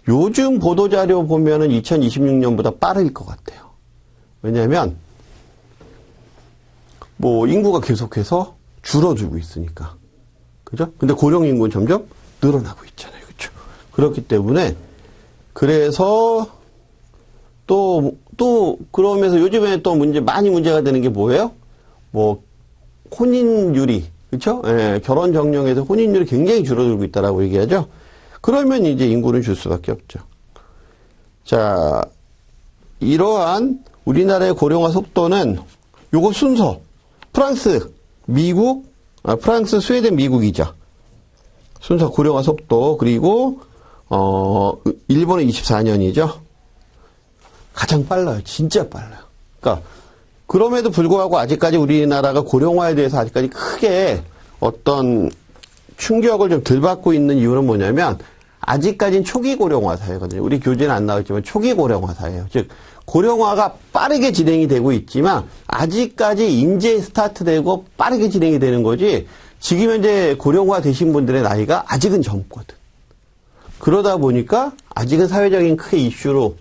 요즘 보도자료 보면은 2026년보다 빠를 것 같아요. 왜냐하면 인구가 계속해서 줄어들고 있으니까. 그죠? 근데 고령 인구는 점점 늘어나고 있잖아요. 그렇죠? 그렇기 때문에 그래서 그러면서 요즘에 또 많이 문제가 되는 게 뭐예요? 혼인율이, 그렇죠? 예, 결혼 정령에서 혼인율이 굉장히 줄어들고 있다라고 얘기하죠. 그러면 이제 인구는 줄 수밖에 없죠. 자, 이러한 우리나라의 고령화 속도는 요거 순서 프랑스, 스웨덴, 미국이죠. 순서 고령화 속도. 그리고 일본은 24년이죠. 가장 빨라요. 진짜 빨라요. 그러니까 그럼에도 불구하고 아직까지 우리나라가 고령화에 대해서 아직까지 크게 어떤 충격을 좀 덜 받고 있는 이유는 뭐냐면 아직까지는 초기 고령화 사회거든요. 우리 교재는 안 나왔지만 초기 고령화 사회예요. 즉 고령화가 빠르게 진행이 되고 있지만 아직까지 이제 스타트되고 빠르게 진행이 되는 거지 지금 현재 고령화 되신 분들의 나이가 아직은 젊거든. 그러다 보니까 아직은 사회적인 크게 이슈로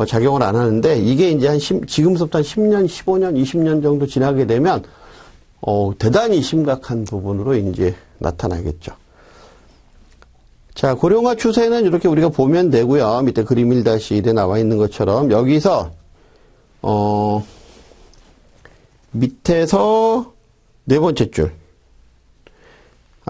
작용을 안 하는데 이게 이제 지금부터 한 10년, 15년, 20년 정도 지나게 되면 대단히 심각한 부분으로 이제 나타나겠죠. 자, 고령화 추세는 이렇게 우리가 보면 되고요. 밑에 그림 1-1에 나와 있는 것처럼 여기서 밑에서 네 번째 줄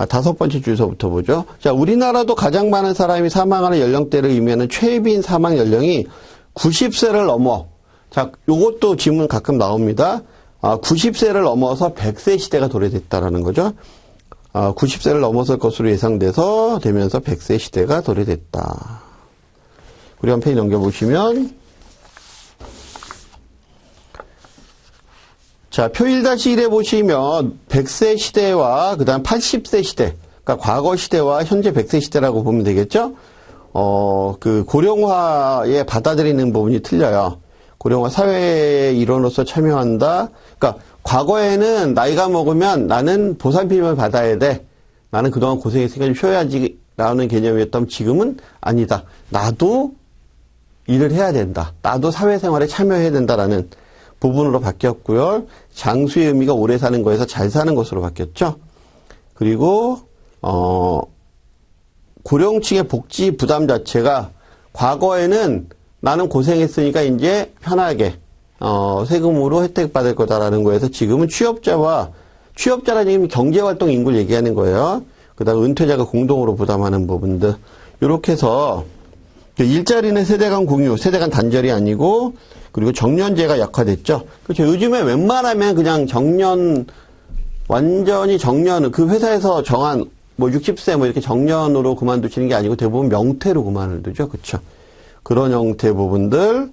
다섯 번째 주소부터 보죠. 자, 우리나라도 가장 많은 사람이 사망하는 연령대를 의미하는 최빈 사망 연령이 90세를 넘어. 자, 요것도 질문 가끔 나옵니다. 90세를 넘어서 100세 시대가 도래됐다라는 거죠. 90세를 넘어설 것으로 예상돼서 되면서 100세 시대가 도래됐다. 우리 한 페이지 넘겨보시면, 자, 표 1-1에 보시면 100세 시대와 그 다음 80세 시대, 그러니까 과거 시대와 현재 100세 시대라고 보면 되겠죠? 그 고령화에 받아들이는 부분이 틀려요. 고령화 사회의 일원으로서 참여한다. 그러니까 과거에는 나이가 먹으면 나는 보살핌을 받아야 돼. 나는 그동안 고생했으니까 좀 쉬어야지 라는 개념이었다면 지금은 아니다. 나도 일을 해야 된다. 나도 사회생활에 참여해야 된다라는 부분으로 바뀌었고요. 장수의 의미가 오래 사는 거에서 잘 사는 것으로 바뀌었죠. 그리고 고령층의 복지 부담 자체가 과거에는 나는 고생했으니까 이제 편하게 세금으로 혜택 받을 거다라는 거에서 지금은 취업자라는 얘기는 경제활동 인구를 얘기하는 거예요. 그다음 은퇴자가 공동으로 부담하는 부분들. 이렇게 해서 일자리는 세대 간 공유, 세대 간 단절이 아니고 그리고 정년제가 약화됐죠. 그렇죠. 요즘에 웬만하면 그냥 완전히 정년, 그 회사에서 정한 60세 이렇게 정년으로 그만두시는 게 아니고 대부분 명퇴로 그만을 두죠. 그렇죠. 그런 형태 부분들이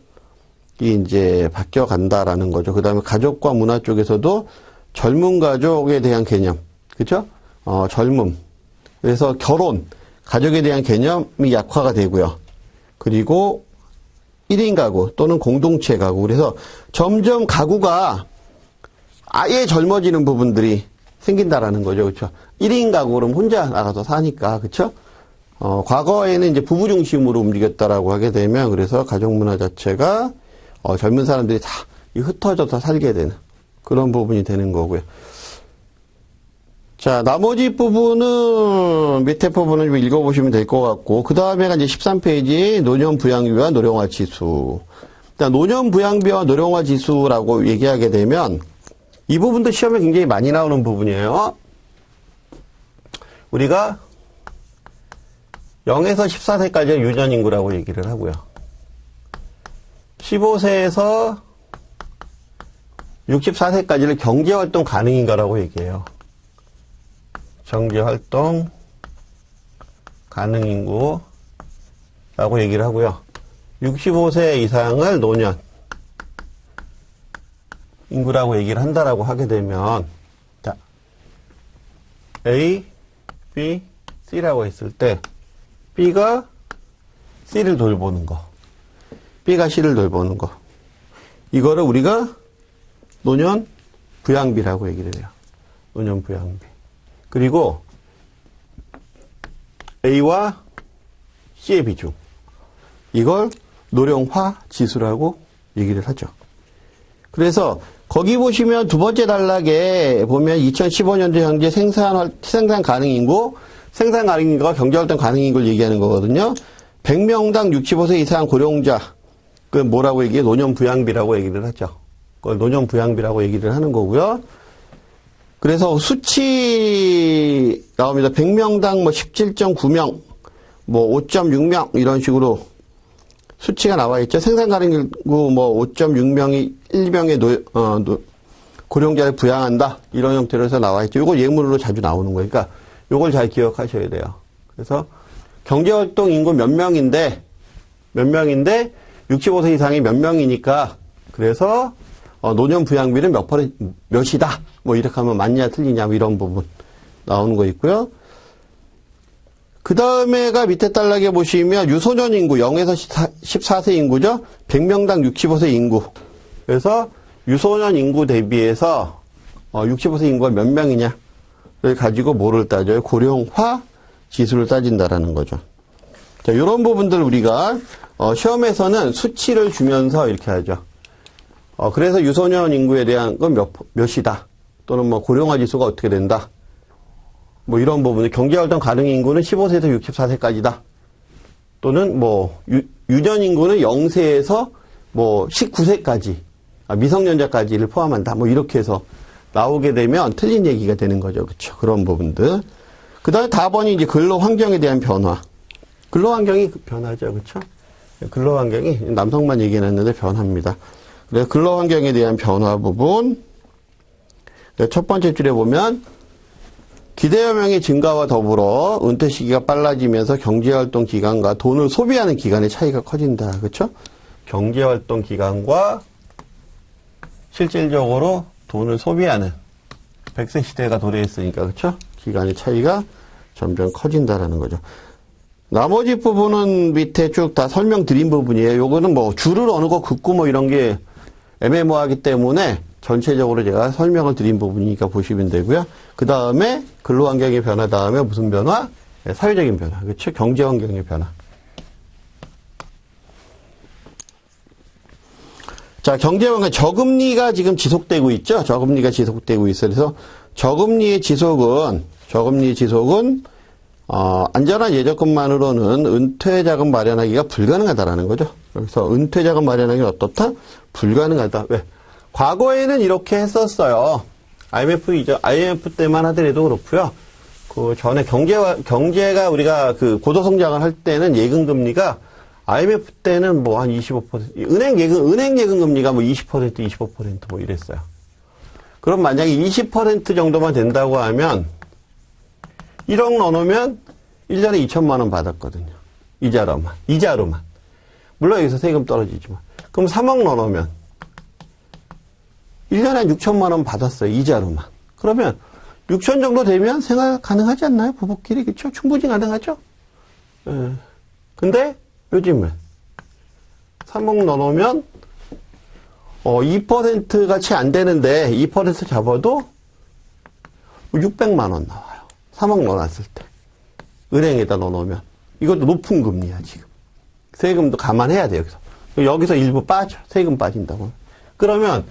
이제 바뀌어 간다라는 거죠. 그 다음에 가족과 문화 쪽에서도 젊은 가족에 대한 개념, 그죠? 젊음. 그래서 결혼, 가족에 대한 개념이 약화가 되고요. 그리고 1인 가구 또는 공동체 가구. 그래서 점점 가구가 아예 젊어지는 부분들이 생긴다라는 거죠. 그렇죠? 1인 가구 그럼 혼자 나가서 사니까. 그렇죠? 과거에는 이제 부부 중심으로 움직였다라고 하게 되면 그래서 가족 문화 자체가 젊은 사람들이 다 흩어져서 살게 되는 그런 부분이 되는 거고요. 자, 나머지 부분은 밑에 부분을 좀 읽어보시면 될 것 같고 그 다음에가 이제 13페이지 노년 부양비와 노령화 지수. 일단 노년 부양비와 노령화 지수라고 얘기하게 되면 이 부분도 시험에 굉장히 많이 나오는 부분이에요. 우리가 0에서 14세까지는 유전인구라고 얘기를 하고요. 15세에서 64세까지를 경제활동 가능인가라고 얘기해요. 경제활동 가능인구라고 얘기를 하고요. 65세 이상을 노년 인구라고 얘기를 한다라고 하게 되면 자, A, B, C라고 했을 때 B가 C를 돌보는 거, B가 C를 돌보는 거, 이거를 우리가 노년 부양비라고 얘기를 해요. 노년 부양비. 그리고 A와 C의 비중, 이걸 노령화 지수라고 얘기를 하죠. 그래서 거기 보시면 두 번째 단락에 보면 2015년도 현재 생산 가능 인구, 생산 가능 인구가 경제활동 가능 인구를 얘기하는 거거든요. 100명당 65세 이상 고령자, 그 뭐라고 얘기해? 노년 부양비라고 얘기를 하죠. 그걸 노년 부양비라고 얘기를 하는 거고요. 그래서 수치 나옵니다. 100명당 17.9명, 5.6명 이런 식으로 수치가 나와 있죠. 생산 가능 인구 5.6명이 1명의 고령자를 부양한다. 이런 형태로 해서 나와 있죠. 이거 예문으로 자주 나오는 거니까 이걸 잘 기억하셔야 돼요. 그래서 경제활동 인구 몇 명인데 65세 이상이 몇 명이니까 그래서 노년 부양비는 몇이다. 이렇게 하면 맞냐 틀리냐 이런 부분 나오는 거 있고요. 그 다음에가 밑에 단락에 보시면 유소년 인구 0에서 14세 인구죠. 100명당 65세 인구. 그래서 유소년 인구 대비해서 65세 인구가 몇 명이냐를 가지고 뭐를 따져요? 고령화 지수를 따진다라는 거죠. 자, 이런 부분들 우리가 시험에서는 수치를 주면서 이렇게 하죠. 그래서 유소년 인구에 대한 건 몇이다. 또는 고령화 지수가 어떻게 된다. 이런 부분을 경제활동 가능 인구는 15세에서 64세까지다. 또는 유전 인구는 0세에서 19세까지, 미성년자까지를 포함한다. 이렇게 해서 나오게 되면 틀린 얘기가 되는 거죠. 그렇죠. 그런 부분들. 그 다음에 다번이 이제 근로 환경에 대한 변화. 근로 환경이 변하죠. 그쵸? 근로 환경이 남성만 얘기해놨는데 변합니다. 그래서 근로 환경에 대한 변화 부분. 첫 번째 줄에 보면 기대여명의 증가와 더불어 은퇴 시기가 빨라지면서 경제활동 기간과 돈을 소비하는 기간의 차이가 커진다. 그렇죠? 경제활동 기간과 실질적으로 돈을 소비하는 100세 시대가 도래했으니까 그렇죠? 기간의 차이가 점점 커진다라는 거죠. 나머지 부분은 밑에 쭉 다 설명드린 부분이에요. 요거는 뭐 줄을 어느 거 긋고 뭐 이런 게 애매모호하기 때문에 전체적으로 제가 설명을 드린 부분이니까 보시면 되고요. 그 다음에 근로환경의 변화 다음에 무슨 변화? 사회적인 변화. 그렇죠? 경제환경의 변화. 자, 경제환경, 저금리가 지금 지속되고 있죠? 저금리가 지속되고 있어요. 그래서 저금리의 지속은, 안전한 예적금만으로는 은퇴자금 마련하기가 불가능하다라는 거죠. 그래서 은퇴자금 마련하기는 어떻다? 불가능하다. 왜? 과거에는 이렇게 했었어요. IMF 때만 하더라도 그렇고요. 그 전에 경제가 우리가 그 고도성장을 할 때는 예금금리가 IMF 때는 뭐 한 25%, 은행 예금금리가 뭐 20%, 25% 뭐 이랬어요. 그럼 만약에 20% 정도만 된다고 하면 1억 넣어놓으면 1년에 2천만 원 받았거든요. 이자로만. 물론 여기서 세금 떨어지지만. 그럼 3억 넣어놓으면 1년에 한 6천만 원 받았어요. 이자로만. 그러면 6천 정도 되면 생활 가능하지 않나요? 부부끼리. 그렇죠? 충분히 가능하죠? 예. 근데 요즘은 3억 넣어놓으면 2%가 채 안 되는데 2% 잡아도 600만 원 나와요. 3억 넣어놨을 때. 은행에다 넣어놓으면. 이것도 높은 금리야 지금. 세금도 감안해야 돼요. 여기서 일부 빠져. 세금 빠진다고. 그러면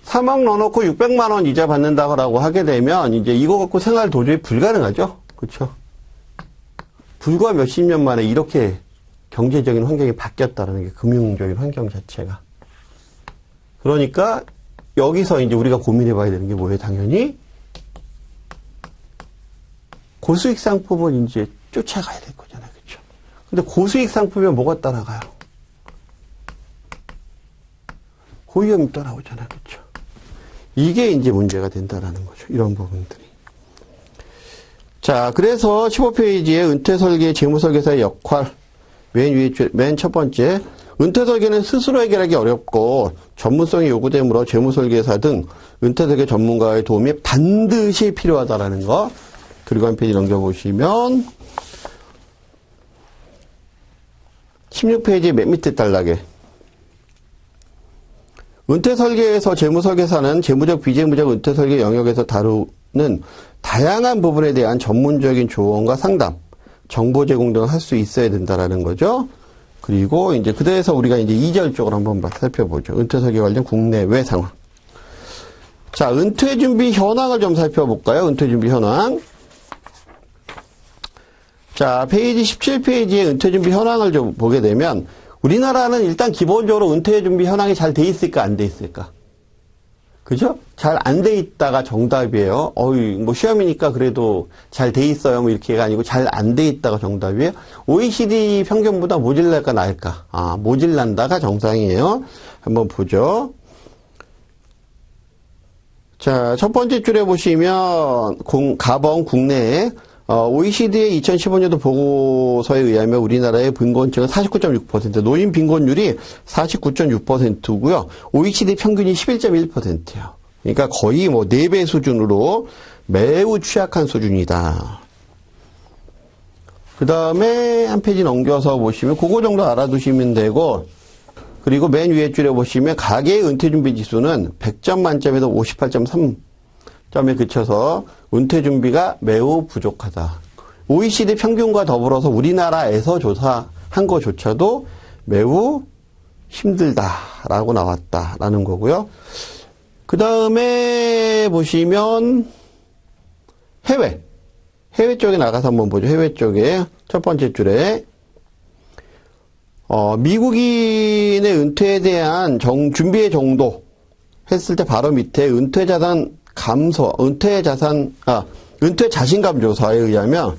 3억 넣어놓고 600만 원 이자 받는다고 하게 되면 이제 이거 갖고 생활 도저히 불가능하죠. 그렇죠? 불과 몇십 년 만에 이렇게 경제적인 환경이 바뀌었다는 게 금융적인 환경 자체가. 그러니까 여기서 이제 우리가 고민해 봐야 되는 게 뭐예요? 당연히 고수익 상품은 이제 쫓아가야 될 거잖아요. 그렇죠? 근데 고수익 상품이면 뭐가 따라가요? 고위험이 따라오잖아요. 그렇죠? 이게 이제 문제가 된다라는 거죠. 이런 부분들이. 자, 그래서 15페이지에 은퇴설계, 재무설계사의 역할. 맨 첫 번째. 은퇴설계는 스스로 해결하기 어렵고 전문성이 요구되므로 재무설계사 등 은퇴설계 전문가의 도움이 반드시 필요하다라는 거. 그리고 한 페이지 넘겨보시면 16페이지 맨 밑에 단락에 은퇴설계에서 재무설계사는 재무적, 비재무적 은퇴설계 영역에서 다루는 다양한 부분에 대한 전문적인 조언과 상담, 정보 제공 등을 할 수 있어야 된다라는 거죠. 그리고 이제 그래서 우리가 이제 2절 쪽으로 한번 살펴보죠. 은퇴설계 관련 국내외 상황. 자, 은퇴준비 현황을 좀 살펴볼까요? 은퇴준비 현황. 자, 페이지 17페이지에 은퇴준비 현황을 좀 보게 되면 우리나라는 일단 기본적으로 은퇴준비 현황이 잘 돼 있을까, 안 돼 있을까? 그죠? 잘 안 돼 있다가 정답이에요. 뭐 시험이니까 그래도 잘 돼 있어요. 뭐 이렇게가 아니고 잘 안 돼 있다가 정답이에요. OECD 평균보다 모질랄까, 나을까? 모질난다가 정상이에요. 한번 보죠. 자, 첫 번째 줄에 보시면, 가번 국내에 OECD의 2015년도 보고서에 의하면 우리나라의 빈곤층은 49.6%, 노인 빈곤율이 49.6%고요. OECD 평균이 11.1%예요. 그러니까 거의 뭐 4배 수준으로 매우 취약한 수준이다. 그 다음에 한 페이지 넘겨서 보시면 그거 정도 알아두시면 되고, 그리고 맨 위에 줄에 보시면 가계의 은퇴준비 지수는 100점 만점에서 58.3점에 그쳐서 은퇴준비가 매우 부족하다. OECD 평균과 더불어서 우리나라에서 조사한 것조차도 매우 힘들다라고 나왔다라는 거고요. 그 다음에 보시면 해외 쪽에 나가서 한번 보죠. 해외 쪽에 첫 번째 줄에 미국인의 은퇴에 대한 준비의 정도 했을 때 바로 밑에 은퇴자산 은퇴 자신감 조사에 의하면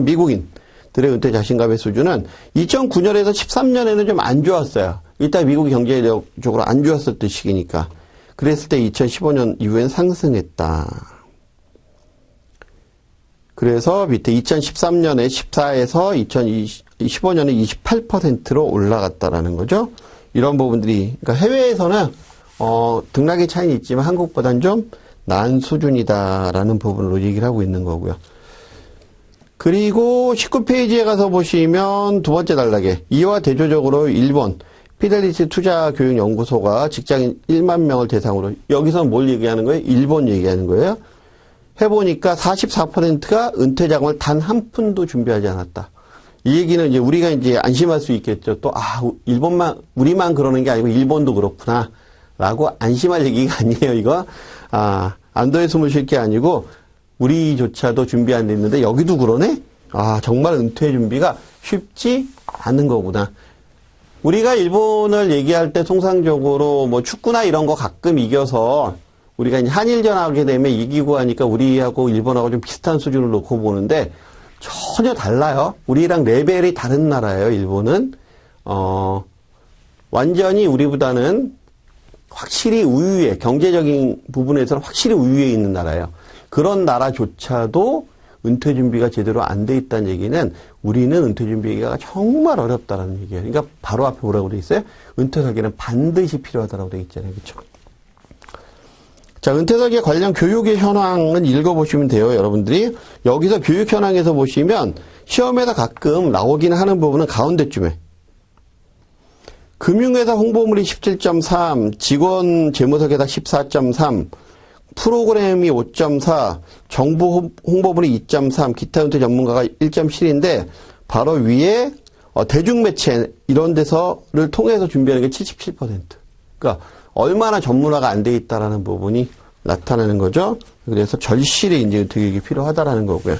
미국인들의 은퇴 자신감의 수준은 2009년에서 13년에는 좀 안 좋았어요. 일단 미국이 경제적으로 안 좋았었던 시기니까. 그랬을 때 2015년 이후엔 상승했다. 그래서 밑에 2013년에 14에서 2015년에 28%로 올라갔다라는 거죠. 이런 부분들이, 그러니까 해외에서는, 등락의 차이는 있지만 한국보다는 좀 나은 수준이다라는 부분으로 얘기를 하고 있는 거고요. 그리고 19페이지에 가서 보시면 두 번째 단락에 이와 대조적으로 일본 피델리티 투자교육연구소가 직장인 1만 명을 대상으로, 여기서 뭘 얘기하는 거예요? 일본 얘기하는 거예요. 해보니까 44%가 은퇴 자금을 단 한 푼도 준비하지 않았다. 이 얘기는 이제 우리가 이제 안심할 수 있겠죠. 또, 일본만, 우리만 그러는 게 아니고 일본도 그렇구나. 라고 안심할 얘기가 아니에요, 이거. 안도에 숨을 쉴 게 아니고, 우리조차도 준비 안 됐는데, 여기도 그러네? 정말 은퇴 준비가 쉽지 않은 거구나. 우리가 일본을 얘기할 때 통상적으로 뭐 축구나 이런 거 가끔 이겨서, 우리가 이제 한일전 하게 되면 이기고 하니까 우리하고 일본하고 좀 비슷한 수준을 놓고 보는데 전혀 달라요. 우리랑 레벨이 다른 나라예요, 일본은. 완전히 우리보다는 확실히 우위에, 경제적인 부분에서는 확실히 우위에 있는 나라예요. 그런 나라조차도 은퇴 준비가 제대로 안 돼 있다는 얘기는 우리는 은퇴 준비가 정말 어렵다라는 얘기예요. 그러니까 바로 앞에 뭐라고 돼 있어요? 은퇴 설계는 반드시 필요하다라고 돼 있잖아요. 그렇죠? 자, 은퇴 설계 관련 교육의 현황은 읽어보시면 돼요, 여러분들이. 여기서 교육 현황에서 보시면 시험에서 가끔 나오기는 하는 부분은 가운데쯤에. 금융회사 홍보물이 17.3, 직원 재무설계다 14.3, 프로그램이 5.4, 정부 홍보물이 2.3, 기타 은퇴 전문가가 1.7인데 바로 위에 대중매체 이런 데서를 통해서 준비하는 게 77%. 그러니까 얼마나 전문화가 안 돼 있다라는 부분이 나타나는 거죠. 그래서 절실히 이제 은퇴 교육이 필요하다라는 거고요.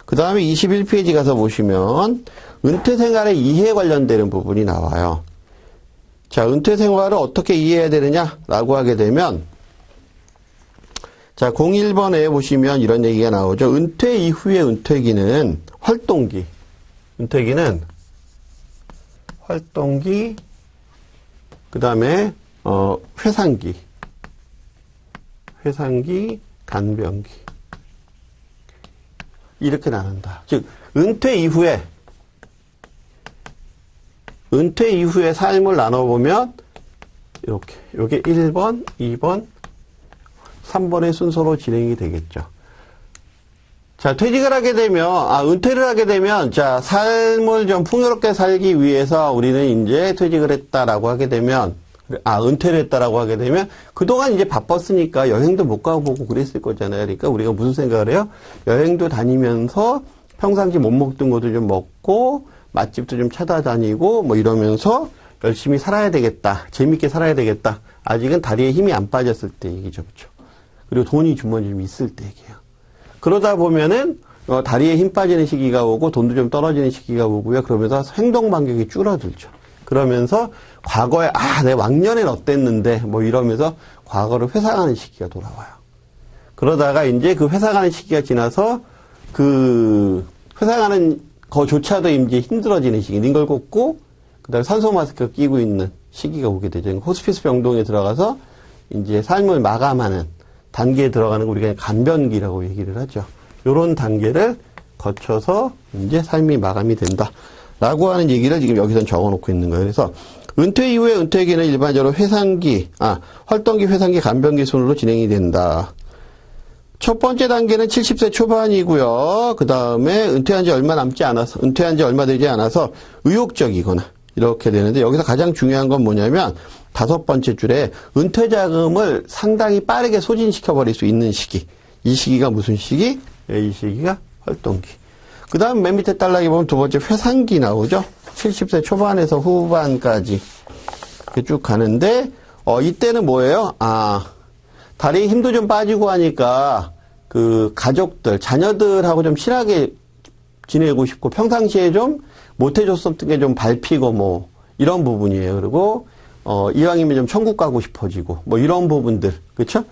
그 다음에 21페이지 가서 보시면 은퇴 생활의 이해 관련되는 부분이 나와요. 자, 은퇴 생활을 어떻게 이해해야 되느냐라고 하게 되면, 자, 01번에 보시면 이런 얘기가 나오죠. 은퇴 이후의 은퇴기는 활동기. 은퇴기는 활동기, 그 다음에 회상기, 간병기 이렇게 나눈다. 즉 은퇴 이후에 삶을 나눠보면 이렇게 요게 1번, 2번, 3번의 순서로 진행이 되겠죠. 자, 퇴직을 하게 되면, 은퇴를 하게 되면, 자, 삶을 좀 풍요롭게 살기 위해서 우리는 이제 퇴직을 했다라고 하게 되면, 은퇴를 했다라고 하게 되면, 그동안 이제 바빴으니까 여행도 못 가보고 그랬을 거잖아요. 그러니까 우리가 무슨 생각을 해요? 여행도 다니면서 평상시 못 먹던 것도 좀 먹고, 맛집도 좀 찾아다니고, 뭐 이러면서 열심히 살아야 되겠다. 재밌게 살아야 되겠다. 아직은 다리에 힘이 안 빠졌을 때 얘기죠. 그렇죠? 그리고 돈이 주머니에 좀 있을 때 얘기예요. 그러다 보면은 다리에 힘 빠지는 시기가 오고 돈도 좀 떨어지는 시기가 오고요. 그러면서 행동 반경이 줄어들죠. 그러면서 과거에 내 왕년엔 어땠는데 뭐 이러면서 과거를 회상하는 시기가 돌아와요. 그러다가 이제 그 회상하는 시기가 지나서 그 회상하는 거조차도 이제 힘들어지는 시기, 링걸 꽂고 그다음에 산소 마스크 끼고 있는 시기가 오게 되죠. 호스피스 병동에 들어가서 이제 삶을 마감하는 단계에 들어가는 거 우리가 간변기라고 얘기를 하죠. 요런 단계를 거쳐서 이제 삶이 마감이 된다라고 하는 얘기를 지금 여기서 적어놓고 있는 거예요. 그래서 은퇴 이후의 은퇴기는 일반적으로 활동기, 회상기, 간변기 순으로 진행이 된다. 첫 번째 단계는 70세 초반이고요. 그 다음에 은퇴한 지 얼마 되지 않아서 의욕적이거나 이렇게 되는데 여기서 가장 중요한 건 뭐냐면 5번째 줄에 은퇴 자금을 상당히 빠르게 소진시켜버릴 수 있는 시기. 이 시기가 무슨 시기? 이 시기가 활동기. 그 다음 맨 밑에 딸락에 보면 두 번째 회상기 나오죠. 70세 초반에서 후반까지 이렇게 쭉 가는데 이때는 뭐예요? 다리에 힘도 좀 빠지고 하니까 그 가족들, 자녀들하고 좀 친하게 지내고 싶고 평상시에 좀 못해줬었던 게 좀 밟히고 뭐 이런 부분이에요. 그리고 이왕이면 좀 천국 가고 싶어지고 뭐 이런 부분들, 그렇죠?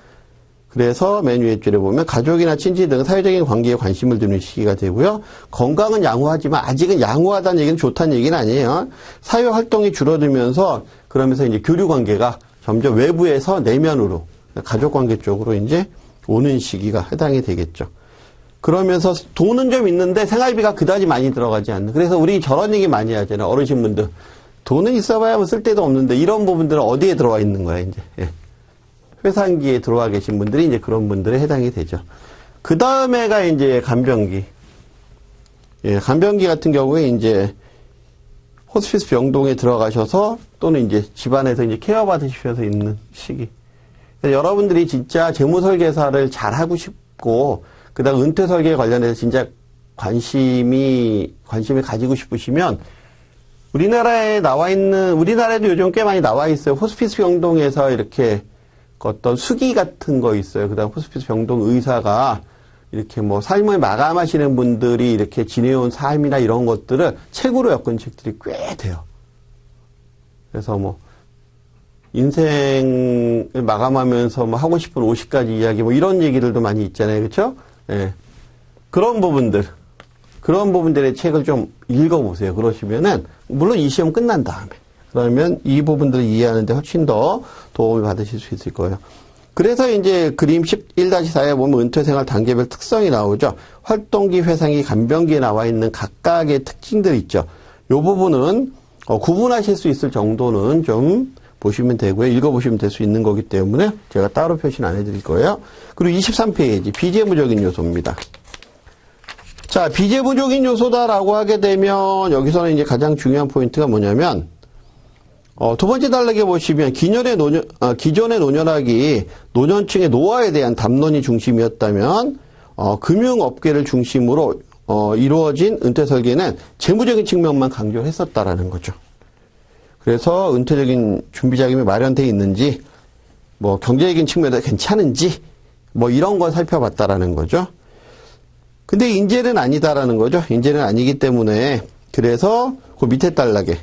그래서 맨 위에 줄에 보면 가족이나 친지 등 사회적인 관계에 관심을 두는 시기가 되고요. 건강은 양호하지만 아직은 양호하다는 얘기는 좋다는 얘기는 아니에요. 사회 활동이 줄어들면서 그러면서 이제 교류 관계가 점점 외부에서 내면으로 가족 관계 쪽으로 이제 오는 시기가 해당이 되겠죠. 그러면서 돈은 좀 있는데 생활비가 그다지 많이 들어가지 않는. 그래서 우리 저런 얘기 많이 하잖아요. 어르신분들. 돈은 있어봐야 뭐 쓸 데도 없는데 이런 부분들은 어디에 들어와 있는 거야, 이제. 예. 회상기에 들어와 계신 분들이 이제 그런 분들에 해당이 되죠. 그 다음에가 이제 간병기. 예, 간병기 같은 경우에 이제 호스피스 병동에 들어가셔서 또는 이제 집안에서 이제 케어 받으시면서 있는 시기. 여러분들이 진짜 재무설계사를 잘 하고 싶고, 그 다음 은퇴 설계에 관련해서 진짜 관심을 가지고 싶으시면, 우리나라에도 요즘 꽤 많이 나와 있어요. 호스피스 병동에서 이렇게 어떤 수기 같은 거 있어요. 그 다음 호스피스 병동 의사가 이렇게 뭐 삶을 마감하시는 분들이 이렇게 지내온 삶이나 이런 것들을 책으로 엮은 책들이 꽤 돼요. 그래서 뭐, 인생을 마감하면서 뭐 하고 싶은 50가지 이야기 뭐 이런 얘기들도 많이 있잖아요. 그렇죠? 예. 그런 부분들의 책을 좀 읽어보세요. 그러시면은, 물론 이 시험 끝난 다음에. 그러면 이 부분들을 이해하는데 훨씬 더 도움을 받으실 수 있을 거예요. 그래서 이제 그림 11-4에 보면 은퇴생활 단계별 특성이 나오죠. 활동기, 회상기, 간병기에 나와 있는 각각의 특징들이 있죠. 이 부분은 구분하실 수 있을 정도는 좀 보시면 되고요. 읽어보시면 될 수 있는 거기 때문에 제가 따로 표시는 안 해드릴 거예요. 그리고 23페이지, 비재무적인 요소입니다. 자, 비재무적인 요소다라고 하게 되면 여기서는 이제 가장 중요한 포인트가 뭐냐면 두 번째 단락에 보시면 기존의 노년학이 노년층의 노화에 대한 담론이 중심이었다면 금융업계를 중심으로 이루어진 은퇴 설계는 재무적인 측면만 강조를 했었다라는 거죠. 그래서 은퇴적인 준비 자금이 마련되어 있는지 뭐 경제적인 측면에서 괜찮은지 뭐 이런 걸 살펴봤다라는 거죠. 근데 인제는 아니다라는 거죠. 인제는 아니기 때문에 그래서 그 밑에 단락에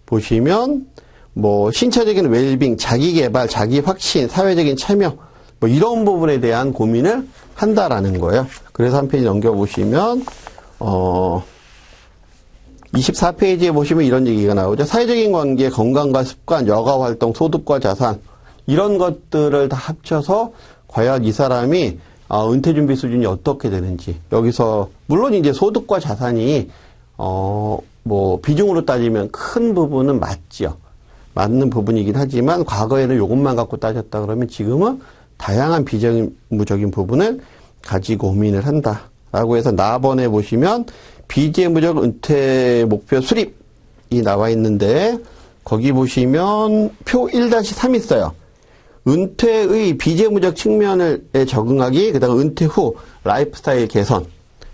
보시면 뭐 신체적인 웰빙, 자기개발, 자기확신, 사회적인 참여 뭐 이런 부분에 대한 고민을 한다라는 거예요. 그래서 한 페이지 넘겨보시면 24페이지에 보시면 이런 얘기가 나오죠. 사회적인 관계, 건강과 습관, 여가활동, 소득과 자산 이런 것들을 다 합쳐서 과연 이 사람이 은퇴 준비 수준이 어떻게 되는지 여기서 물론 이제 소득과 자산이 뭐 비중으로 따지면 큰 부분은 맞죠. 맞는 부분이긴 하지만 과거에는 이것만 갖고 따졌다 그러면 지금은 다양한 비재무적인 부분을 가지고 고민을 한다라고 해서 나번에 보시면 비재무적 은퇴 목표 수립이 나와 있는데 거기 보시면 표 1-3 있어요. 은퇴의 비재무적 측면에 적응하기, 그다음 은퇴 후 라이프스타일 개선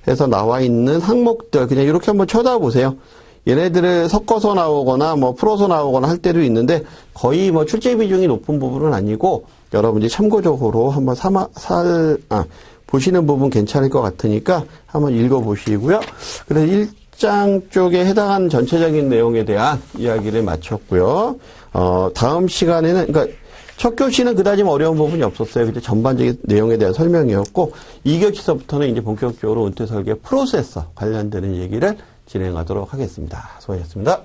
해서 나와 있는 항목들 그냥 이렇게 한번 쳐다보세요. 얘네들을 섞어서 나오거나 뭐 풀어서 나오거나 할 때도 있는데 거의 뭐 출제 비중이 높은 부분은 아니고 여러분들이 참고적으로 한번 보시는 부분 괜찮을 것 같으니까 한번 읽어보시고요. 그래서 1장 쪽에 해당하는 전체적인 내용에 대한 이야기를 마쳤고요. 다음 시간에는 그러니까 첫 교시는 그다지 어려운 부분이 없었어요. 그때 전반적인 내용에 대한 설명이었고 2교시서부터는 이제 본격적으로 은퇴 설계 프로세서 관련되는 얘기를 진행하도록 하겠습니다. 수고하셨습니다.